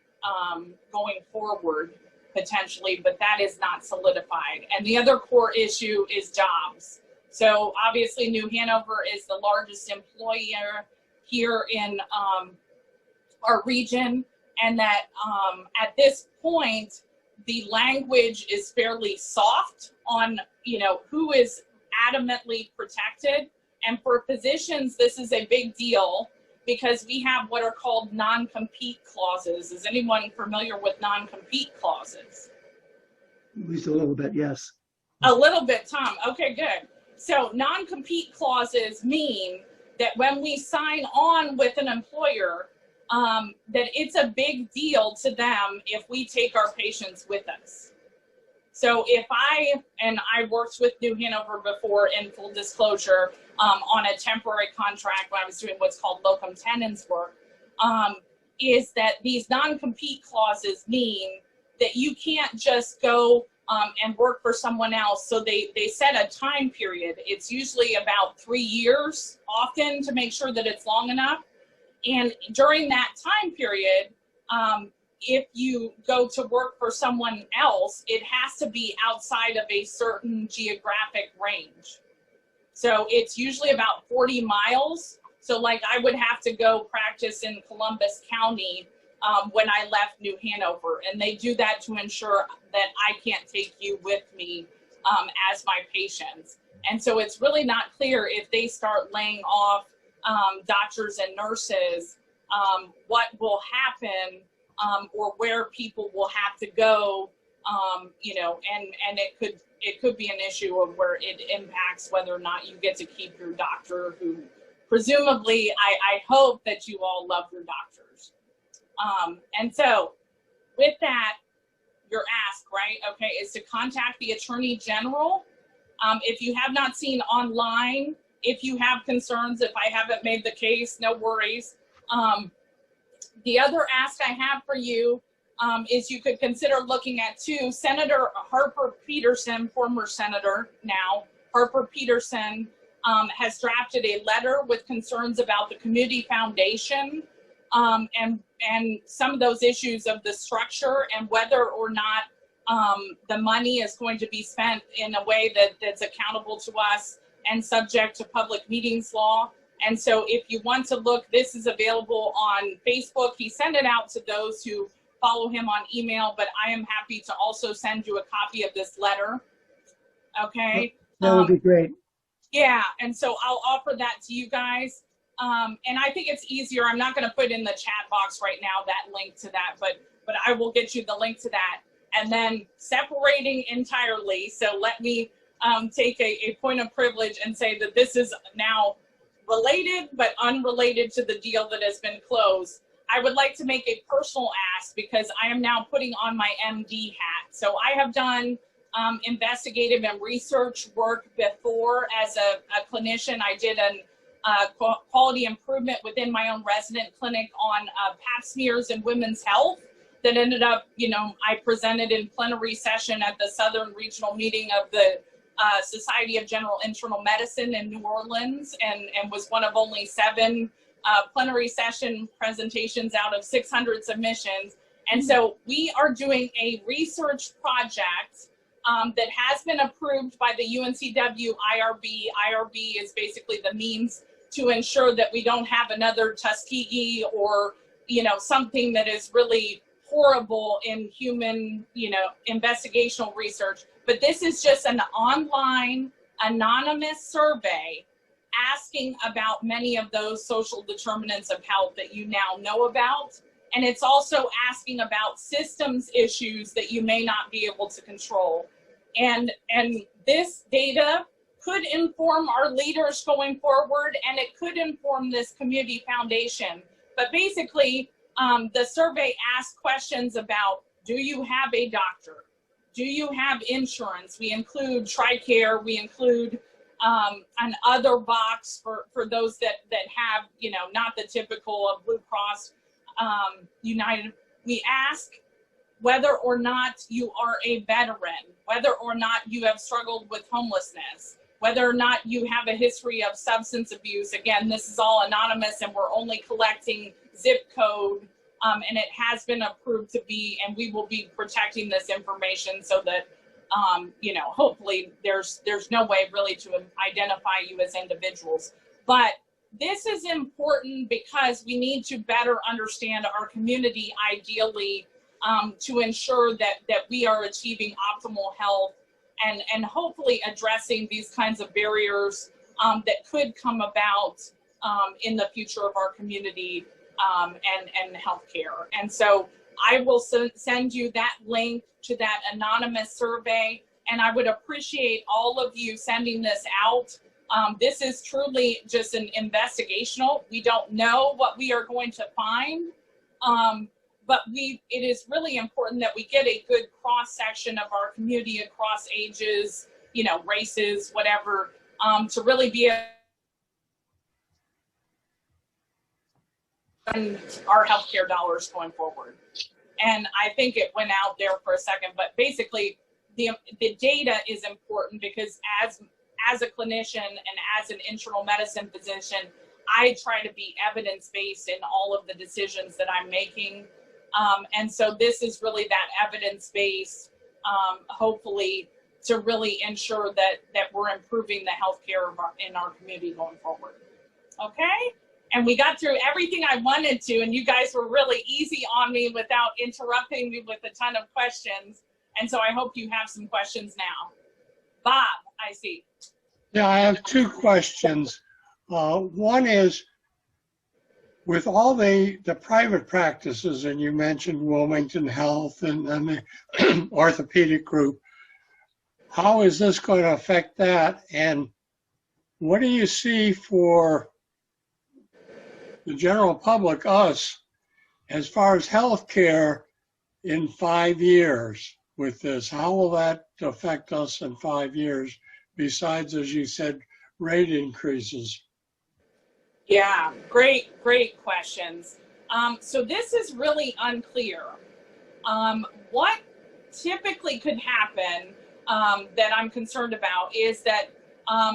going forward potentially, but that is not solidified. And the other core issue is jobs. So obviously New Hanover is the largest employer here in our region, and that at this point, the language is fairly soft on, who is adamantly protected. And for physicians, this is a big deal because we have what are called non-compete clauses. Is anyone familiar with non-compete clauses? At least a little bit, yes. A little bit, Tom. Okay, good. So non-compete clauses mean that when we sign on with an employer, that it's a big deal to them if we take our patients with us. So if I worked with New Hanover before, in full disclosure, on a temporary contract when I was doing what's called locum tenens work, is that these non-compete clauses mean that you can't just go and work for someone else. So they set a time period. It's usually about 3 years often to make sure that it's long enough. And during that time period, if you go to work for someone else, it has to be outside of a certain geographic range. So it's usually about 40 miles. So like I would have to go practice in Columbus County when I left New Hanover. And they do that to ensure that I can't take you with me as my patients. And so it's really not clear if they start laying off doctors and nurses, what will happen or where people will have to go, and it could be an issue of where it impacts whether or not you get to keep your doctor, who presumably I hope that you all love your doctors. And so with that, your ask, right, okay, is to contact the Attorney General. If you have not seen online, if you have concerns, if I haven't made the case, no worries. The other ask I have for you is you could consider looking at two. Senator Harper Peterson, former senator now, Harper Peterson has drafted a letter with concerns about the community foundation and some of those issues of the structure and whether or not the money is going to be spent in a way that's accountable to us and subject to public meetings law. And so if you want to look, this is available on Facebook. He sent it out to those who follow him on email, but I am happy to also send you a copy of this letter. Okay. That would be great. Yeah, and so I'll offer that to you guys. And I think it's easier. I'm not going to put in the chat box right now that link to that, but I will get you the link to that. And then separating entirely, so let me take a point of privilege and say that this is now related but unrelated to the deal that has been closed. I would like to make a personal ask because I am now putting on my MD hat. So I have done investigative and research work before as a clinician. I did an quality improvement within my own resident clinic on pap smears and women's health that ended up, I presented in plenary session at the Southern Regional Meeting of the Society of General Internal Medicine in New Orleans and was one of only 7 plenary session presentations out of 600 submissions. And so we are doing a research project that has been approved by the UNCW IRB. IRB is basically the means to ensure that we don't have another Tuskegee or, something that is really horrible in human, investigational research. But this is just an online anonymous survey asking about many of those social determinants of health that you now know about. And it's also asking about systems issues that you may not be able to control. And this data could inform our leaders going forward, and it could inform this community foundation. But basically, the survey asks questions about, do you have a doctor? Do you have insurance? We include TRICARE. We include an other box for those that have, not the typical of Blue Cross, United. We ask whether or not you are a veteran, whether or not you have struggled with homelessness, whether or not you have a history of substance abuse. Again, this is all anonymous and we're only collecting zip code, and it has been approved to be, and we will be protecting this information so that, hopefully there's no way really to identify you as individuals. But this is important because we need to better understand our community ideally to ensure that we are achieving optimal health and hopefully addressing these kinds of barriers that could come about in the future of our community and healthcare. And so I will send you that link to that anonymous survey, and I would appreciate all of you sending this out. This is truly just an investigational. We don't know what we are going to find, but it is really important that we get a good cross-section of our community across ages, you know, races, whatever, to really be our healthcare dollars going forward. And I think it went out there for a second, but basically the data is important because as a clinician and as an internal medicine physician, I try to be evidence-based in all of the decisions that I'm making. And so this is really that evidence-based, hopefully, to really ensure that we're improving the healthcare in our community going forward. Okay? And we got through everything I wanted to, and you guys were really easy on me without interrupting me with a ton of questions. And so I hope you have some questions now. Bob, I see. Yeah, I have two questions. One is, with all the private practices, and you mentioned Wilmington Health and the orthopedic group, how is this going to affect that? And what do you see for the general public, us, as far as healthcare in 5 years with this? How will that affect us in 5 years, besides, as you said, rate increases? Yeah, great questions. So this is really unclear. What typically could happen that I'm concerned about is that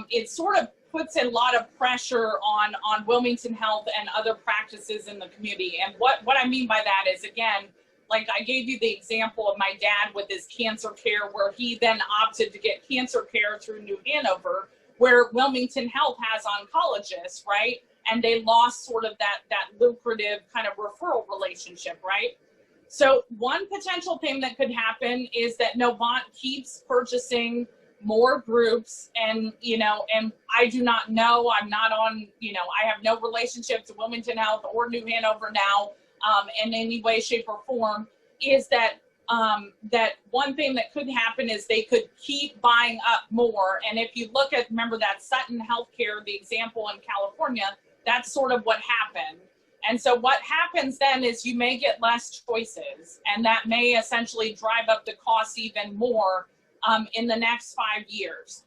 it sort of puts a lot of pressure on Wilmington Health and other practices in the community. And what I mean by that is, again, like I gave you the example of my dad with his cancer care, where he then opted to get cancer care through New Hanover, where Wilmington Health has oncologists, right? And they lost sort of that lucrative kind of referral relationship, right? So one potential thing that could happen is that Novant keeps purchasing more groups, and and I do not know, I'm not on, I have no relationship to Wilmington Health or New Hanover now in any way, shape, or form, is that that one thing that could happen is they could keep buying up more. And if you look at, remember that Sutton Healthcare, the example in California, that's sort of what happened. And so what happens then is you may get less choices, and that may essentially drive up the costs even more in the next 5 years.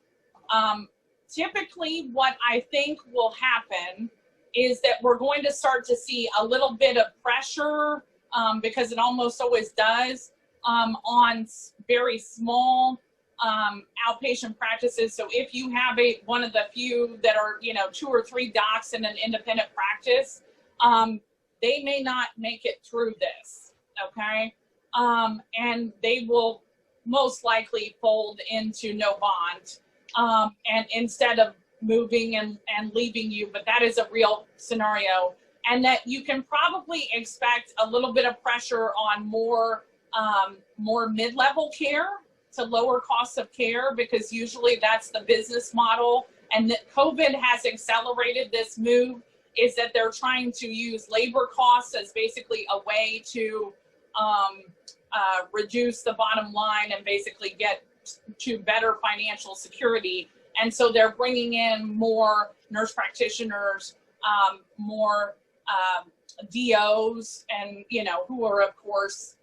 Typically, what I think will happen is that we're going to start to see a little bit of pressure, because it almost always does, on very small outpatient practices. So if you have one of the few that are 2 or 3 docs in an independent practice, they may not make it through this, okay? And they will most likely fold into Novant, and instead of moving and leaving you, but that is a real scenario. And that you can probably expect a little bit of pressure on more mid-level care to lower costs of care, because usually that's the business model. And that COVID has accelerated this move, is that they're trying to use labor costs as basically a way to reduce the bottom line and basically get to better financial security. And so they're bringing in more nurse practitioners, more DOs, and who are of course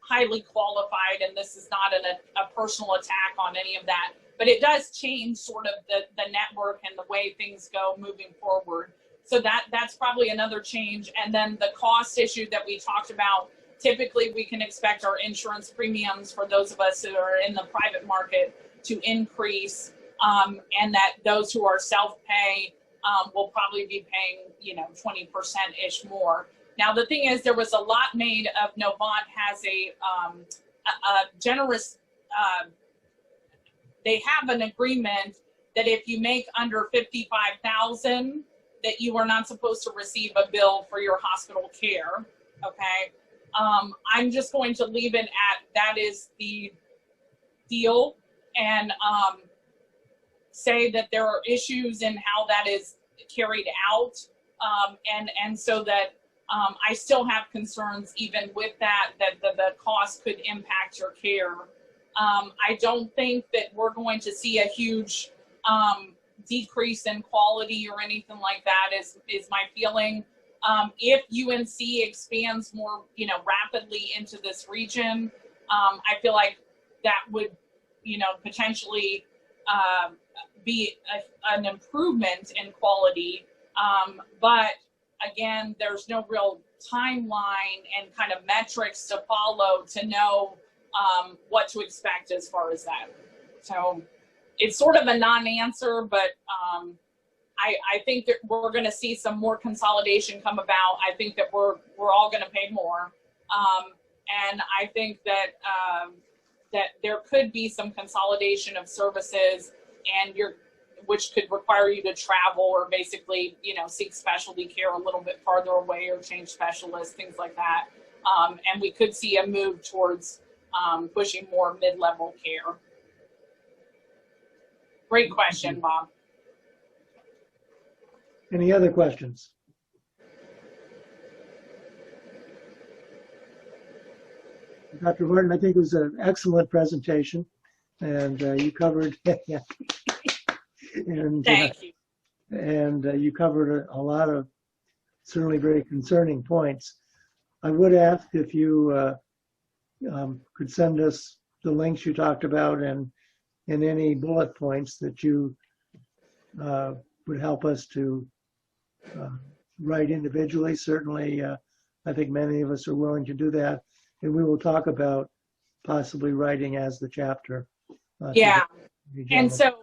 highly qualified. And this is not a personal attack on any of that, but it does change sort of the network and the way things go moving forward. So that's probably another change. And then the cost issue that we talked about, typically we can expect our insurance premiums for those of us who are in the private market to increase, and that those who are self-pay will probably be paying 20%-ish more. Now the thing is, there was a lot made of Novant has a generous, they have an agreement that if you make under $55,000, that you are not supposed to receive a bill for your hospital care. Okay. I'm just going to leave it at that is the deal, and say that there are issues in how that is carried out, and so that I still have concerns even with that the cost could impact your care. I don't think that we're going to see a huge decrease in quality or anything like that is my feeling. If UNC expands more, rapidly into this region, I feel like that would, potentially be an improvement in quality. But again, there's no real timeline and kind of metrics to follow to know what to expect as far as that. So it's sort of a non-answer, but I think that we're going to see some more consolidation come about. I think that we're all going to pay more, and I think that that there could be some consolidation of services, and which could require you to travel or basically seek specialty care a little bit farther away or change specialists, things like that. And we could see a move towards pushing more mid-level care. Great question, Bob. Any other questions? Dr. Horton, I think it was an excellent presentation, and you covered and Thank you. And you covered a lot of certainly very concerning points. I would ask if you could send us the links you talked about and any bullet points that you would help us to write individually. Certainly, I think many of us are willing to do that, and we will talk about possibly writing as the chapter. Yeah, and so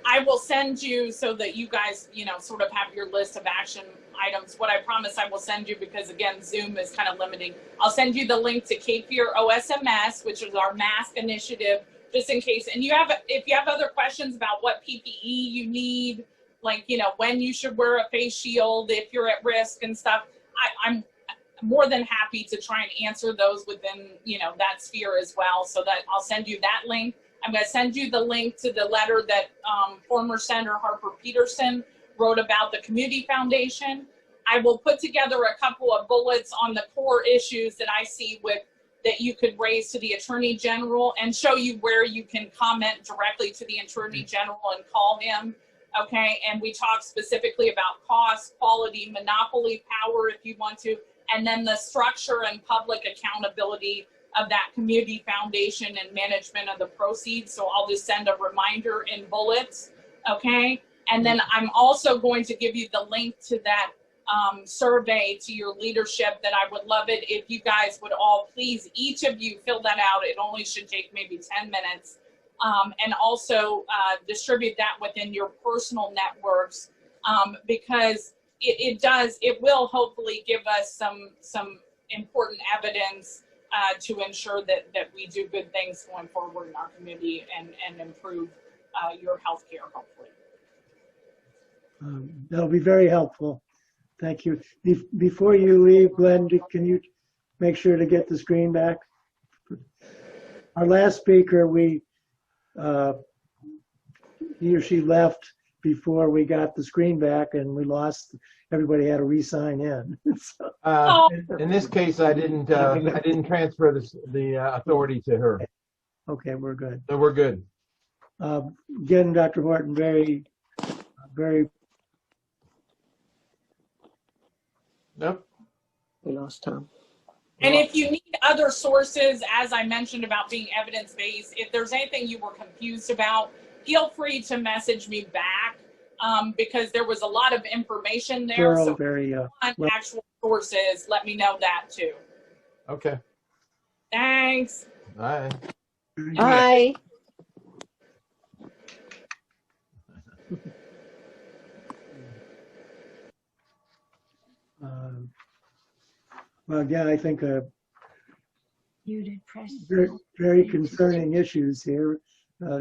I will send you so that you guys, sort of have your list of action items. What I promise I will send you, because again, Zoom is kind of limiting. I'll send you the link to Cape Fear OSMS, which is our mask initiative, just in case. And if you have other questions about what PPE you need, like, when you should wear a face shield, if you're at risk and stuff, I'm more than happy to try and answer those within, that sphere as well. So that I'll send you that link. I'm going to send you the link to the letter that former Senator Harper Peterson wrote about the Community Foundation. I will put together a couple of bullets on the core issues that I see that you could raise to the Attorney General, and show you where you can comment directly to the Attorney General and call him. Okay, and we talk specifically about cost, quality, monopoly power if you want to, and then the structure and public accountability of that community foundation and management of the proceeds. So I'll just send a reminder in bullets, okay? And then I'm also going to give you the link to that survey to your leadership that I would love it if you guys would all please, each of you fill that out. It only should take maybe 10 minutes. And also distribute that within your personal networks, because it will hopefully give us some important evidence to ensure that we do good things going forward in our community and improve your health care, hopefully. That'll be very helpful. Thank you. Before you leave, Glenn, can you make sure to get the screen back? Our last speaker, he or she left before we got the screen back, and we lost. Everybody had to re-sign in. So, in this case, I didn't transfer the authority to her. okay, we're good. So we're good. Again, Dr. Horton, very. Nope. We lost Tom. And if you need other sources, as I mentioned about being evidence-based, if there's anything you were confused about, feel free to message me back, because there was a lot of information there. So very, if you want actual sources, let me know that too. Okay. Thanks. Bye. Bye. Well, again, I think very, very concerning issues here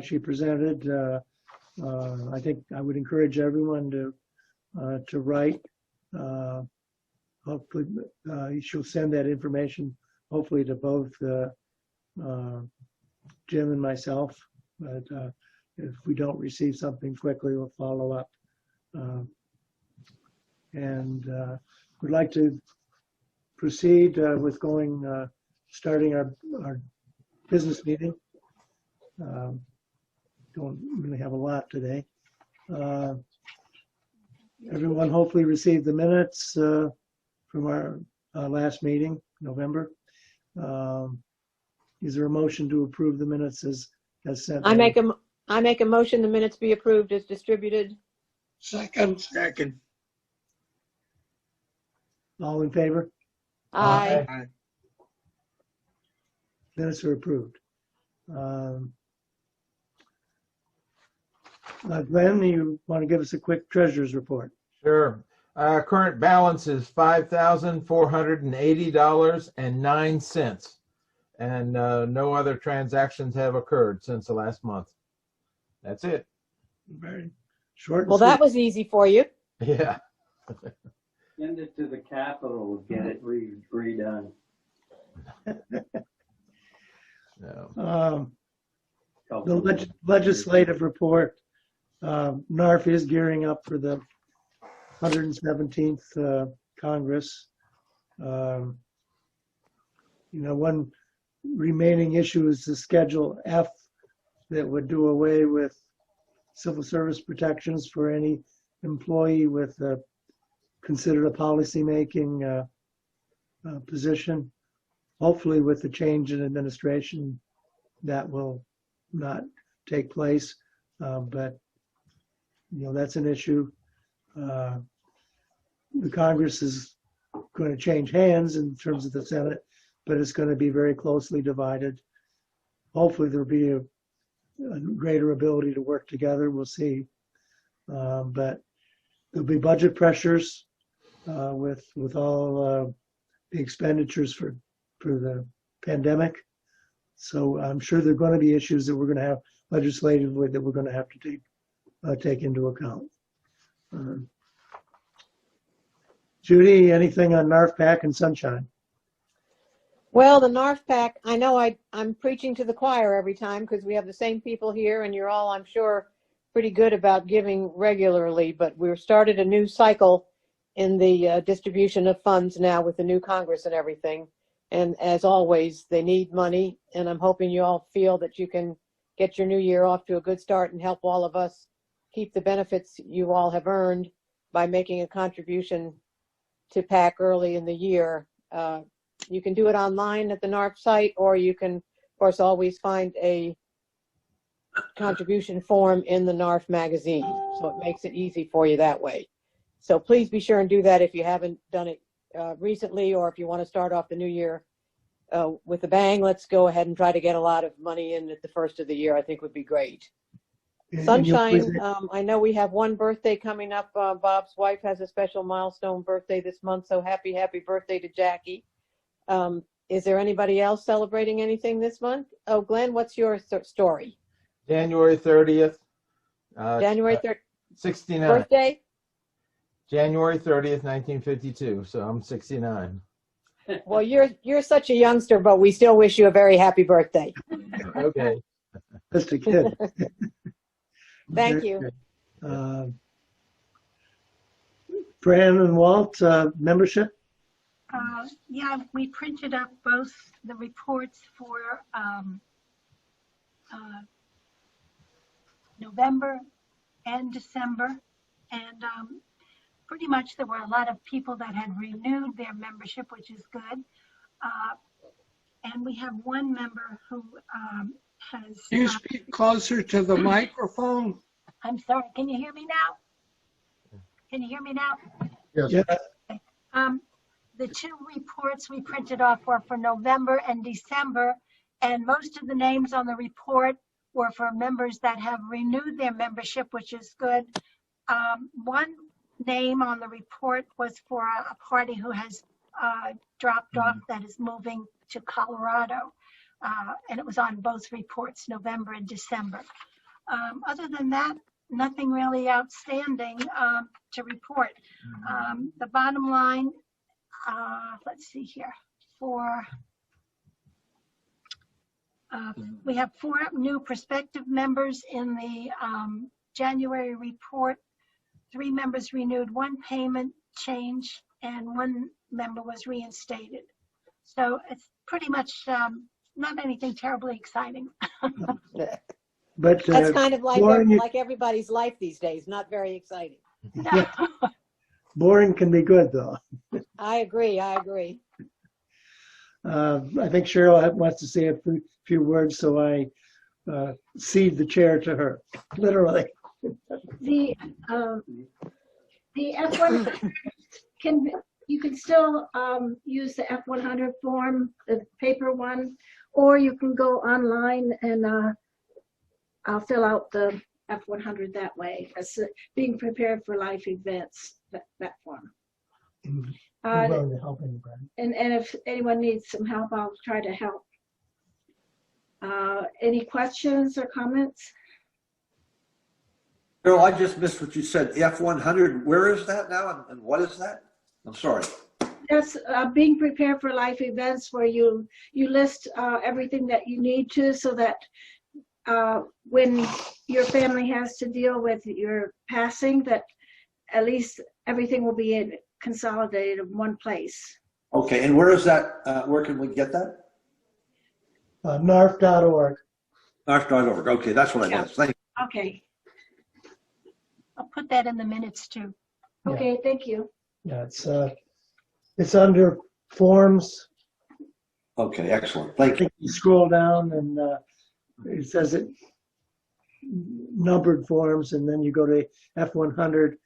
she presented. I think I would encourage everyone to to write. Hopefully, she'll send that information, hopefully, to both Jim and myself. But if we don't receive something quickly, we'll follow up. And we'd like to proceed with starting our business meeting. Don't really have a lot today. Everyone hopefully received the minutes from our last meeting, November. Is there a motion to approve the minutes as sent? I make a motion the minutes be approved as distributed. Second. All in favor? Aye. Minutes are approved. Glenn, you want to give us a quick treasurer's report? Sure. Current balance is $5,480.09, and no other transactions have occurred since the last month. That's it. Very short. And Well, that was easy for you. Yeah. Send it to the Capitol, get it redone. No. The legislative report. NARF is gearing up for the 117th Congress. One remaining issue is the Schedule F that would do away with civil service protections for any employee with considered a policymaking position. Hopefully, with the change in administration, that will not take place. But that's an issue. The Congress is going to change hands in terms of the Senate, but it's going to be very closely divided. Hopefully, there'll be a greater ability to work together. We'll see. But there'll be budget pressures with all the expenditures for the pandemic. So I'm sure there are going to be issues that we're going to have legislatively that we're going to have to take into account. Judy, anything on NARFPAC and Sunshine? Well, the NARFPAC, I know I'm preaching to the choir every time because we have the same people here and you're all, I'm sure, pretty good about giving regularly, but we've started a new cycle in the distribution of funds now with the new Congress and everything. And as always, they need money, and I'm hoping you all feel that you can get your new year off to a good start and help all of us keep the benefits you all have earned by making a contribution to PAC early in the year. You can do it online at the NARP site, or you can, of course, always find a contribution form in the NARF magazine. So it makes it easy for you that way. So please be sure and do that if you haven't done it recently, or if you want to start off the new year with a bang. Let's go ahead and try to get a lot of money in at the first of the year. I think would be great. Sunshine, I know we have one birthday coming up. Bob's wife has a special milestone birthday this month, so happy birthday to Jackie. Is there anybody else celebrating anything this month? Oh, Glenn, what's your story? January 30th. January 30th. 69. Birthday? January 30th, 1952. So I'm 69. Well, you're such a youngster, but we still wish you a very happy birthday. Okay. Just a kid. Thank you. Fran and Walt, membership? Yeah, we printed up both the reports for November and December, and pretty much there were a lot of people that had renewed their membership, which is good. And we have one member who has... Can you speak closer to the microphone? I'm sorry, can you hear me now? Can you hear me now? Yes. Yeah. The two reports we printed off were for November and December, and most of the names on the report were for members that have renewed their membership, which is good. One name on the report was for a party who has dropped off that is moving to Colorado, and it was on both reports, November and December. Other than that, nothing really outstanding to report. The bottom line, let's see here, we have 4 new prospective members in the January report. 3 members renewed, 1 payment change, and 1 member was reinstated. So it's pretty much not anything terribly exciting. But That's kind of boring, like everybody's life these days, not very exciting. yeah, boring can be good, though. I agree. I think Cheryl wants to say a few words, so I cede the chair to her, literally. The F100 you can still use the F100 form, the paper one, or you can go online and I'll fill out the F100 that way. As being prepared for life events, that form. I'm willing to help anybody. And if anyone needs some help, I'll try to help. Any questions or comments? Carol, I just missed what you said. F100, where is that now and what is that? I'm sorry. That's being prepared for life events, where you list everything that you need to, so that when your family has to deal with your passing, that at least everything will be consolidated in one place. Okay, and where is that? Where can we get that? NARF.org. NARF.org. Okay, that's what I missed. Thank you. Okay. I'll put that in the minutes too. Okay, thank you. Yeah, it's under forms. Okay, excellent. Thank you. You scroll down and it says it numbered forms, and then you go to F100,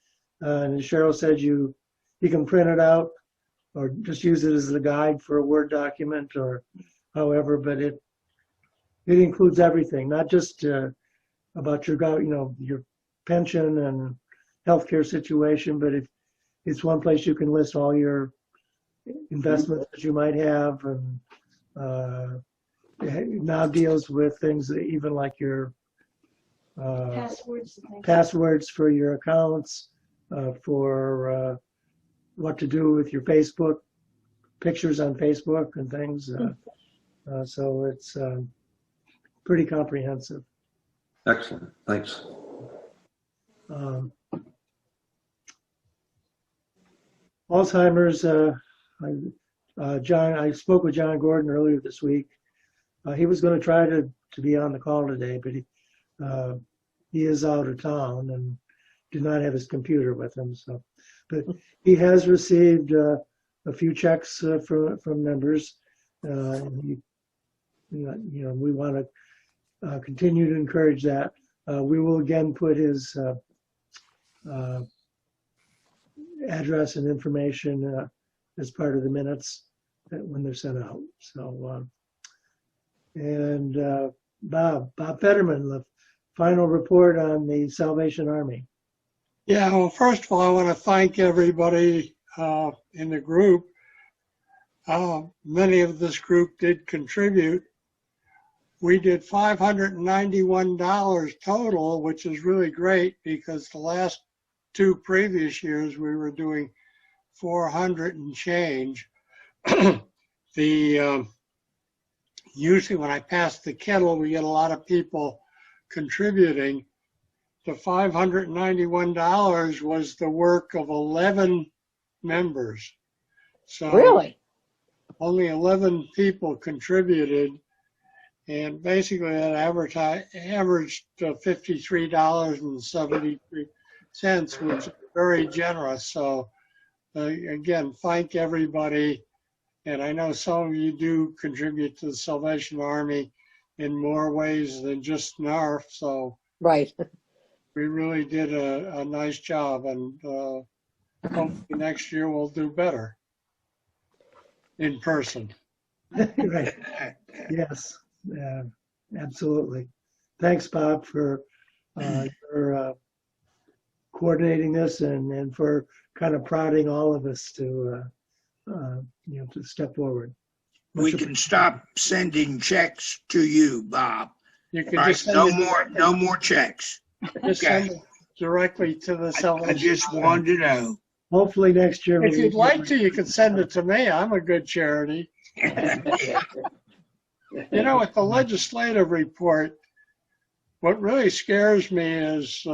and Cheryl said you can print it out or just use it as a guide for a Word document or however, but it includes everything, not just about your pension and healthcare situation, but it's one place you can list all your investments that you might have, and it now deals with things that even like your passwords for your accounts, for what to do with your Facebook pictures on Facebook and things. So it's pretty comprehensive. Excellent. Thanks. Alzheimer's, I spoke with John Gordon earlier this week. He was going to try to be on the call today, but he is out of town and did not have his computer with him. So, but he has received a few checks from members. We want to continue to encourage that. We will again put his address and information as part of the minutes when they're sent out. So, Bob Fetterman, the final report on the Salvation Army. Yeah, well, first of all, I want to thank everybody in the group. Many of this group did contribute. We did $591 total, which is really great because the last 2 previous years we were doing 400 and change. Usually when I pass the kettle, we get a lot of people contributing. The $591 was the work of 11 members. So Really? only 11 people contributed, and basically that averaged $53.73, which is very generous. So again, thank everybody. And I know some of you do contribute to the Salvation Army in more ways than just NARF. So Right. we really did a nice job, and hopefully next year we'll do better in person. Right. Yes, absolutely. Thanks, Bob, for your coordinating this and for kind of prodding all of us to step forward. We can stop sending checks to you, Bob. You can All right, just send no more checks. Just Okay. directly to this I just LLC. wanted to know. Hopefully next year. If you'd like to, you can send it to me. I'm a good charity. You know, with the legislative report, what really scares me is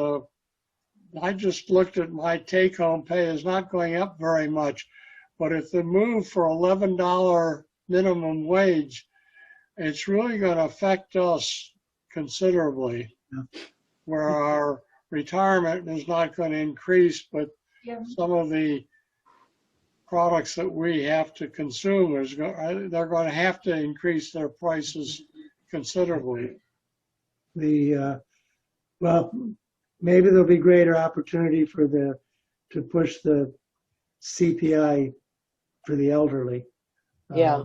I just looked at my take-home pay is not going up very much. But if the move for $11 minimum wage, it's really going to affect us considerably, where our retirement is not going to increase, but some of the products that we have to consume, they're going to have to increase their prices considerably. Well, maybe there'll be greater opportunity to push the CPI for the elderly. Yeah.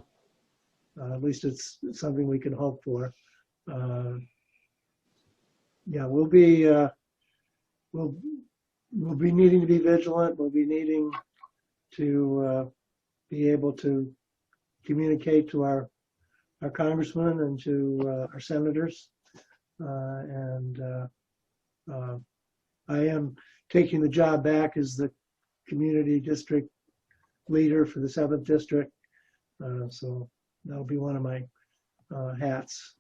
At least it's something we can hope for. Yeah, we'll be needing to be vigilant. We'll be needing to be able to communicate to our congressmen and to our senators. I am taking the job back as the community district leader for the 7th district. So that'll be one of my hats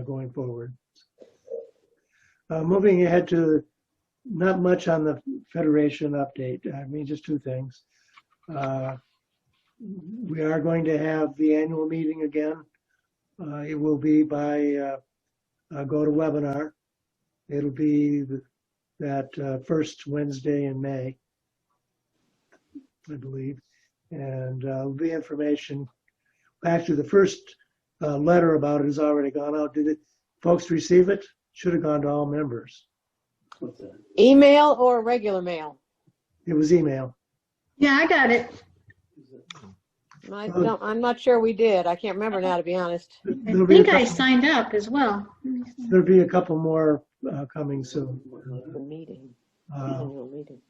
going forward. Moving ahead to not much on the Federation update. I mean, just two things. We are going to have the annual meeting again. It will be by GoToWebinar. It'll be that first Wednesday in May, I believe. And there'll be information. Actually, the first letter about it has already gone out. Did folks receive it? Should have gone to all members. Email or regular mail? It was email. Yeah, I got it. I'm not sure we did. I can't remember now, to be honest. I think I signed up as well. There'll be a couple more coming soon. The meeting. Annual meeting.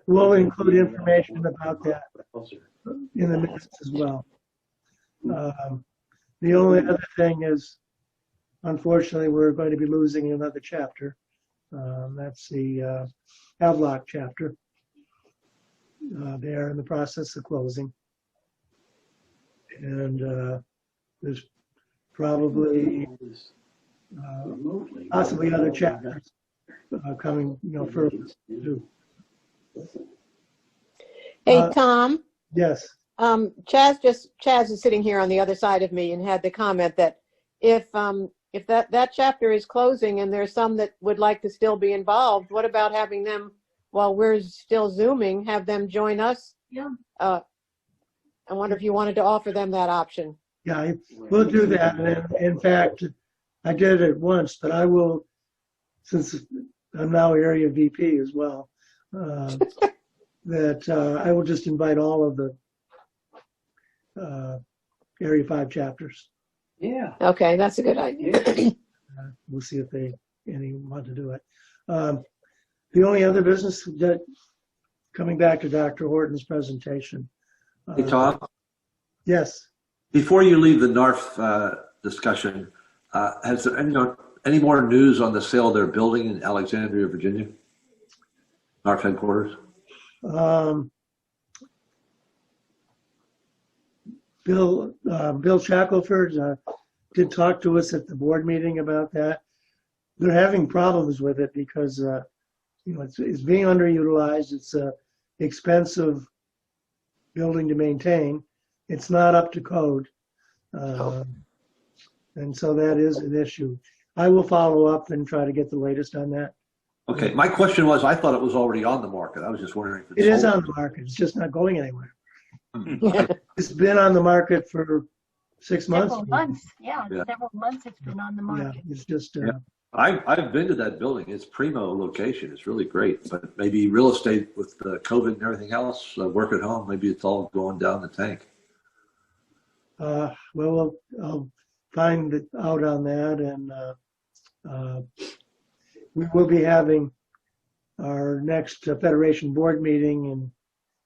We'll include information about that in the minutes as well. The only other thing is, unfortunately, we're going to be losing another chapter. That's the Havelock chapter. They're in the process of closing. And there's probably possibly other chapters coming, further too. Hey, Tom. Yes. Chaz is sitting here on the other side of me and had the comment that if that chapter is closing and there's some that would like to still be involved, what about having them, while we're still Zooming, have them join us? Yeah. I wonder if you wanted to offer them that option. Yeah, we'll do that. And in fact, I did it once, but I will, since I'm now area VP as well, that I will just invite all of the Area 5 chapters. Yeah. Okay, that's a good idea. We'll see if any want to do it. The only other business that, coming back to Dr. Horton's presentation. Hey, Tom, Yes. before you leave the NARF discussion, has there any more news on the sale of their building in Alexandria, Virginia? NARF headquarters? Bill Shackelford did talk to us at the board meeting about that. They're having problems with it because it's being underutilized. It's a expensive building to maintain. It's not up to code, and so that is an issue. I will follow up and try to get the latest on that. Okay, my question was, I thought it was already on the market. I was just wondering if It is on the market. It's just not going anywhere. It's been on the market for 6 months. Several months, yeah, Yeah. several months it's been on the Yeah, market. it's just. Yeah. I've been to that building. It's primo location. It's really great. But maybe real estate with COVID and everything else, work at home, maybe it's all going down the tank. Well, I'll find out on that, and we will be having our next Federation board meeting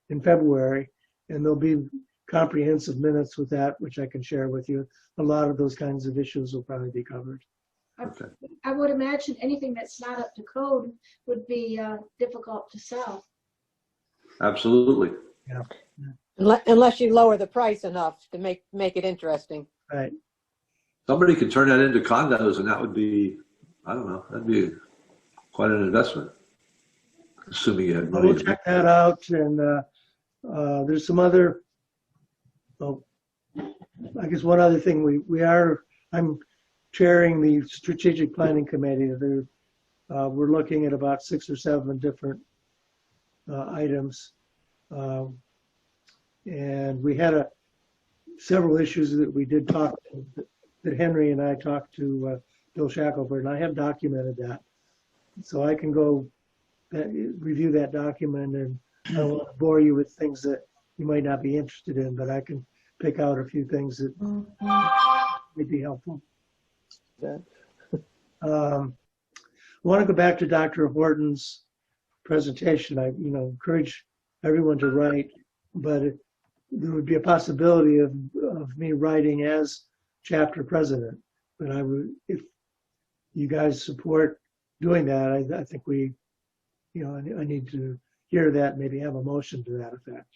in February, and there'll be comprehensive minutes with that, which I can share with you. A lot of those kinds of issues will probably be covered. Okay. I would imagine anything that's not up to code would be difficult to sell. Absolutely. Unless you lower the price enough to make it interesting. Right. Somebody could turn that into condos, and that would be, I don't know, that'd be quite an investment, assuming you had money. We'll check that out. And there's some other, I guess one other thing I'm chairing the strategic planning committee. We're looking at about 6 or 7 different items. And we had several issues that we did talk to, that Henry and I talked to Bill Shackelford, and I have documented that. So I can go review that document, and I don't want to bore you with things that you might not be interested in, but I can pick out a few things that would be helpful. I want to go back to Dr. Horton's presentation. I encourage everyone to write, but there would be a possibility of me writing as chapter president. But if you guys support doing that, I think I need to hear that, maybe have a motion to that effect.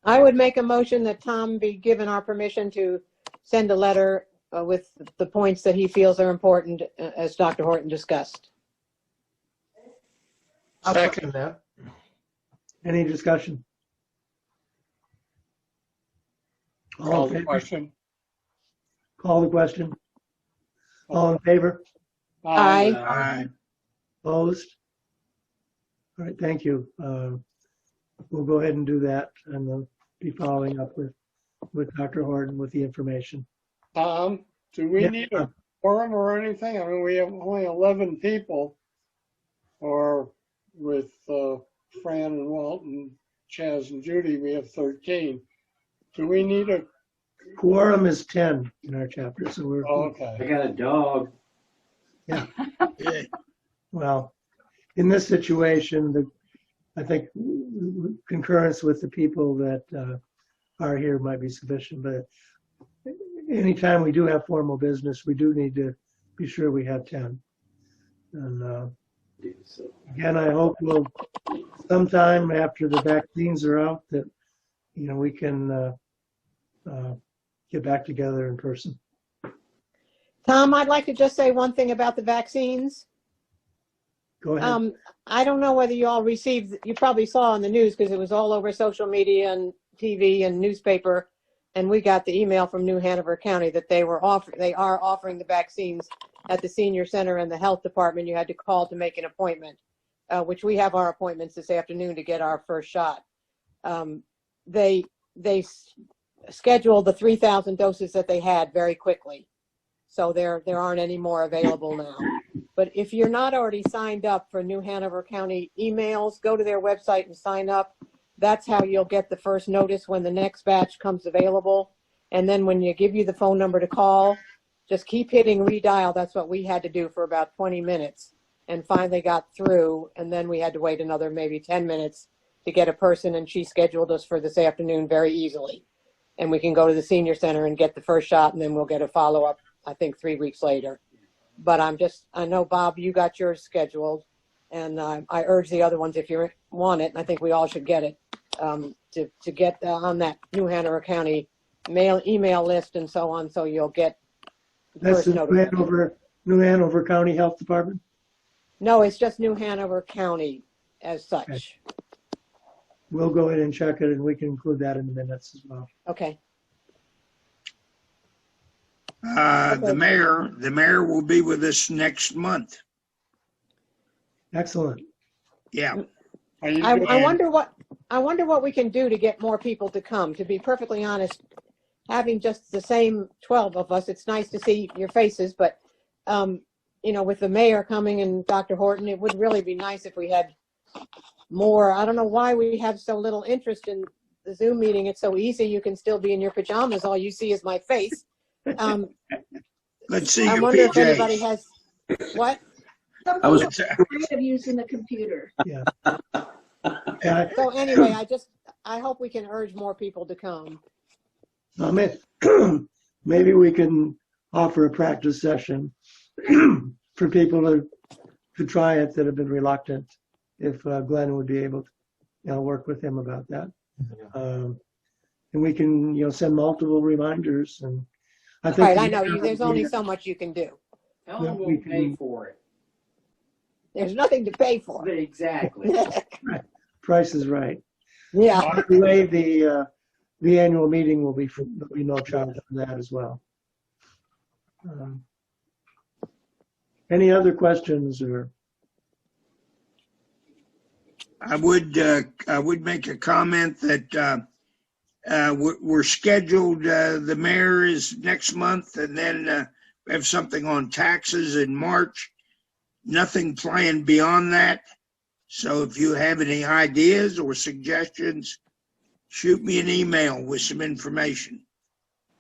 I would make a motion that Tom be given our permission to send a letter with the points that he feels are important, as Dr. Horton discussed. I'll second that. Any discussion? Call the question. Call the question. All in favor? Aye. Aye. Opposed? All right, thank you. We'll go ahead and do that, and we'll be following up with Dr. Horton with the information. Tom, do we need a quorum or anything? I mean, we have only 11 people, or with Fran and Walt and Chaz and Judy, we have 13. Do we need a Quorum is 10 in our chapter, so we're I okay? got a dog. yeah. Well, in this situation, I think concurrence with the people that are here might be sufficient. But anytime we do have formal business, we do need to be sure we have 10. And again, I hope we'll sometime after the vaccines are out that we can get back together in person. Tom, I'd like to just say one thing about the vaccines. Go ahead. I don't know whether you all received, you probably saw on the news because it was all over social media and TV and newspaper, and we got the email from New Hanover County that they are offering the vaccines at the senior center and the health department. You had to call to make an appointment, which we have our appointments this afternoon to get our first shot. They scheduled the 3,000 doses that they had very quickly. So there aren't any more available now. But if you're not already signed up for New Hanover County emails, go to their website and sign up. That's how you'll get the first notice when the next batch comes available. And then when you give you the phone number to call, just keep hitting redial. That's what we had to do for about 20 minutes and finally got through. And then we had to wait another maybe 10 minutes to get a person, and she scheduled us for this afternoon very easily. And we can go to the senior center and get the first shot, and then we'll get a follow-up, I think 3 weeks later. But I know, Bob, you got yours scheduled, and I urge the other ones, if you want it, and I think we all should get it, to get on that New Hanover County email list and so on, so you'll get the That's first the New Hanover County Health Department? No, it's just New Hanover County as such. Okay. We'll go in and check it, and we can include that in the minutes as well. Okay. The mayor will be with us next month. Excellent. Yeah. I wonder what we can do to get more people to come. To be perfectly honest, having just the same 12 of us, it's nice to see your faces, but with the mayor coming and Dr. Horton, it would really be nice if we had more. I don't know why we have so little interest in the Zoom meeting. It's so easy. You can still be in your pajamas. All you see is my face. Let's see I your wonder if anybody PJs. has what? I was Afraid of using the computer. Yeah. So anyway, I hope we can urge more people to come. Maybe we can offer a practice session for people to try it that have been reluctant, if Glenn would be able to work with him about that. And we can send multiple reminders. And I think Right, I know you. There's only so much you can do. How long will we pay for it? There's nothing to pay for. Exactly. Price is right. Yeah. By the way, the annual meeting will be no charge on that as well. Any other questions or? I would make a comment that we're scheduled. The mayor is next month, and then we have something on taxes in March. Nothing planned beyond that. So if you have any ideas or suggestions, shoot me an email with some information,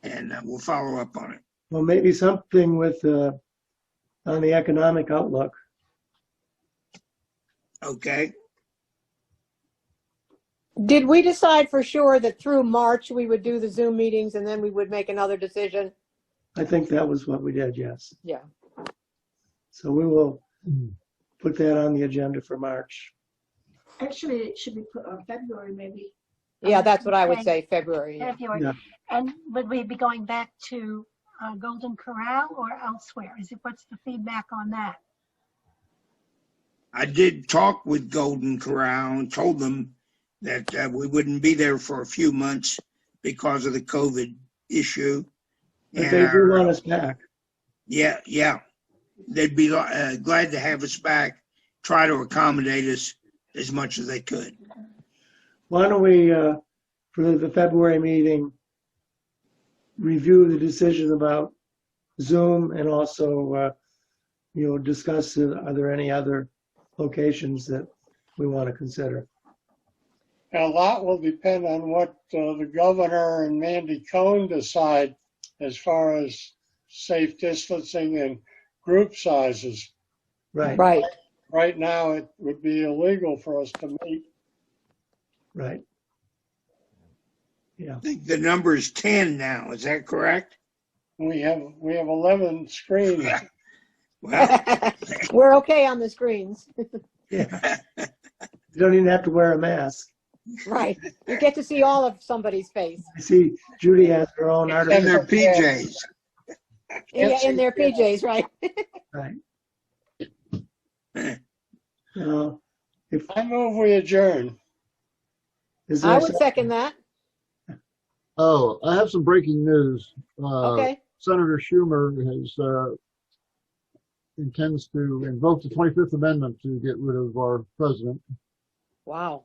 and we'll follow up on it. Well, maybe something with on the economic outlook. Okay. Did we decide for sure that through March we would do the Zoom meetings and then we would make another decision? I think that was what we did, yes. Yeah. So we will put that on the agenda for March. Actually, it should be put on February, maybe. Yeah, that's what I would say, February. Yeah. February. Yeah. And would we be going back to Golden Corral or elsewhere? What's the feedback on that? I did talk with Golden Corral and told them that we wouldn't be there for a few months because of the COVID issue. But they do want us back. Yeah. They'd be glad to have us back, try to accommodate us as much as they could. Why don't we, for the February meeting, review the decision about Zoom and also, discuss are there any other locations that we want to consider? A lot will depend on what the governor and Mandy Cohn decide as far as safe distancing and group sizes. Right. Right. Right now, it would be illegal for us to meet. Right. Yeah. I think the number is 10 now. Is that correct? We have 11 screens. Well, We're okay on the screens. Yeah. You don't even have to wear a mask. Right. You get to see all of somebody's face. I see Judy has her own and their PJs. Yeah, in their PJs, right? Right. If I move we adjourn. is there I would second that. Oh, I have some breaking news. Okay. Senator Schumer intends to invoke the 25th Amendment to get rid of our president. Wow.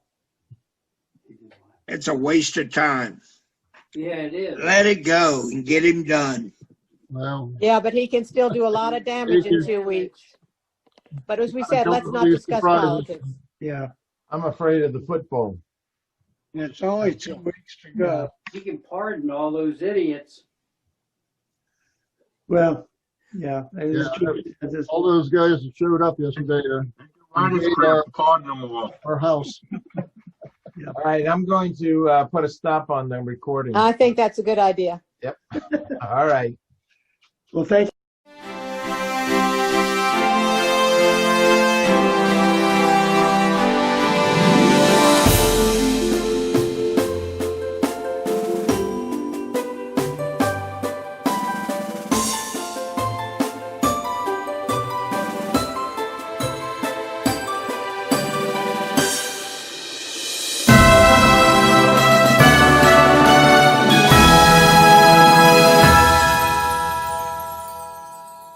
It's a waste of time. Yeah, it is. Let it go and get him done. Well, Yeah, but he can still do a lot of damage in 2 weeks. But as we said, let's not discuss politics. Yeah. I'm afraid of the football. It's only 2 weeks to go. He can pardon all those idiots. Well, yeah. It is true. all those guys that showed up yesterday our house. All right, I'm going to put a stop on the recording. I think that's a good idea. Yep. All right. Well, thank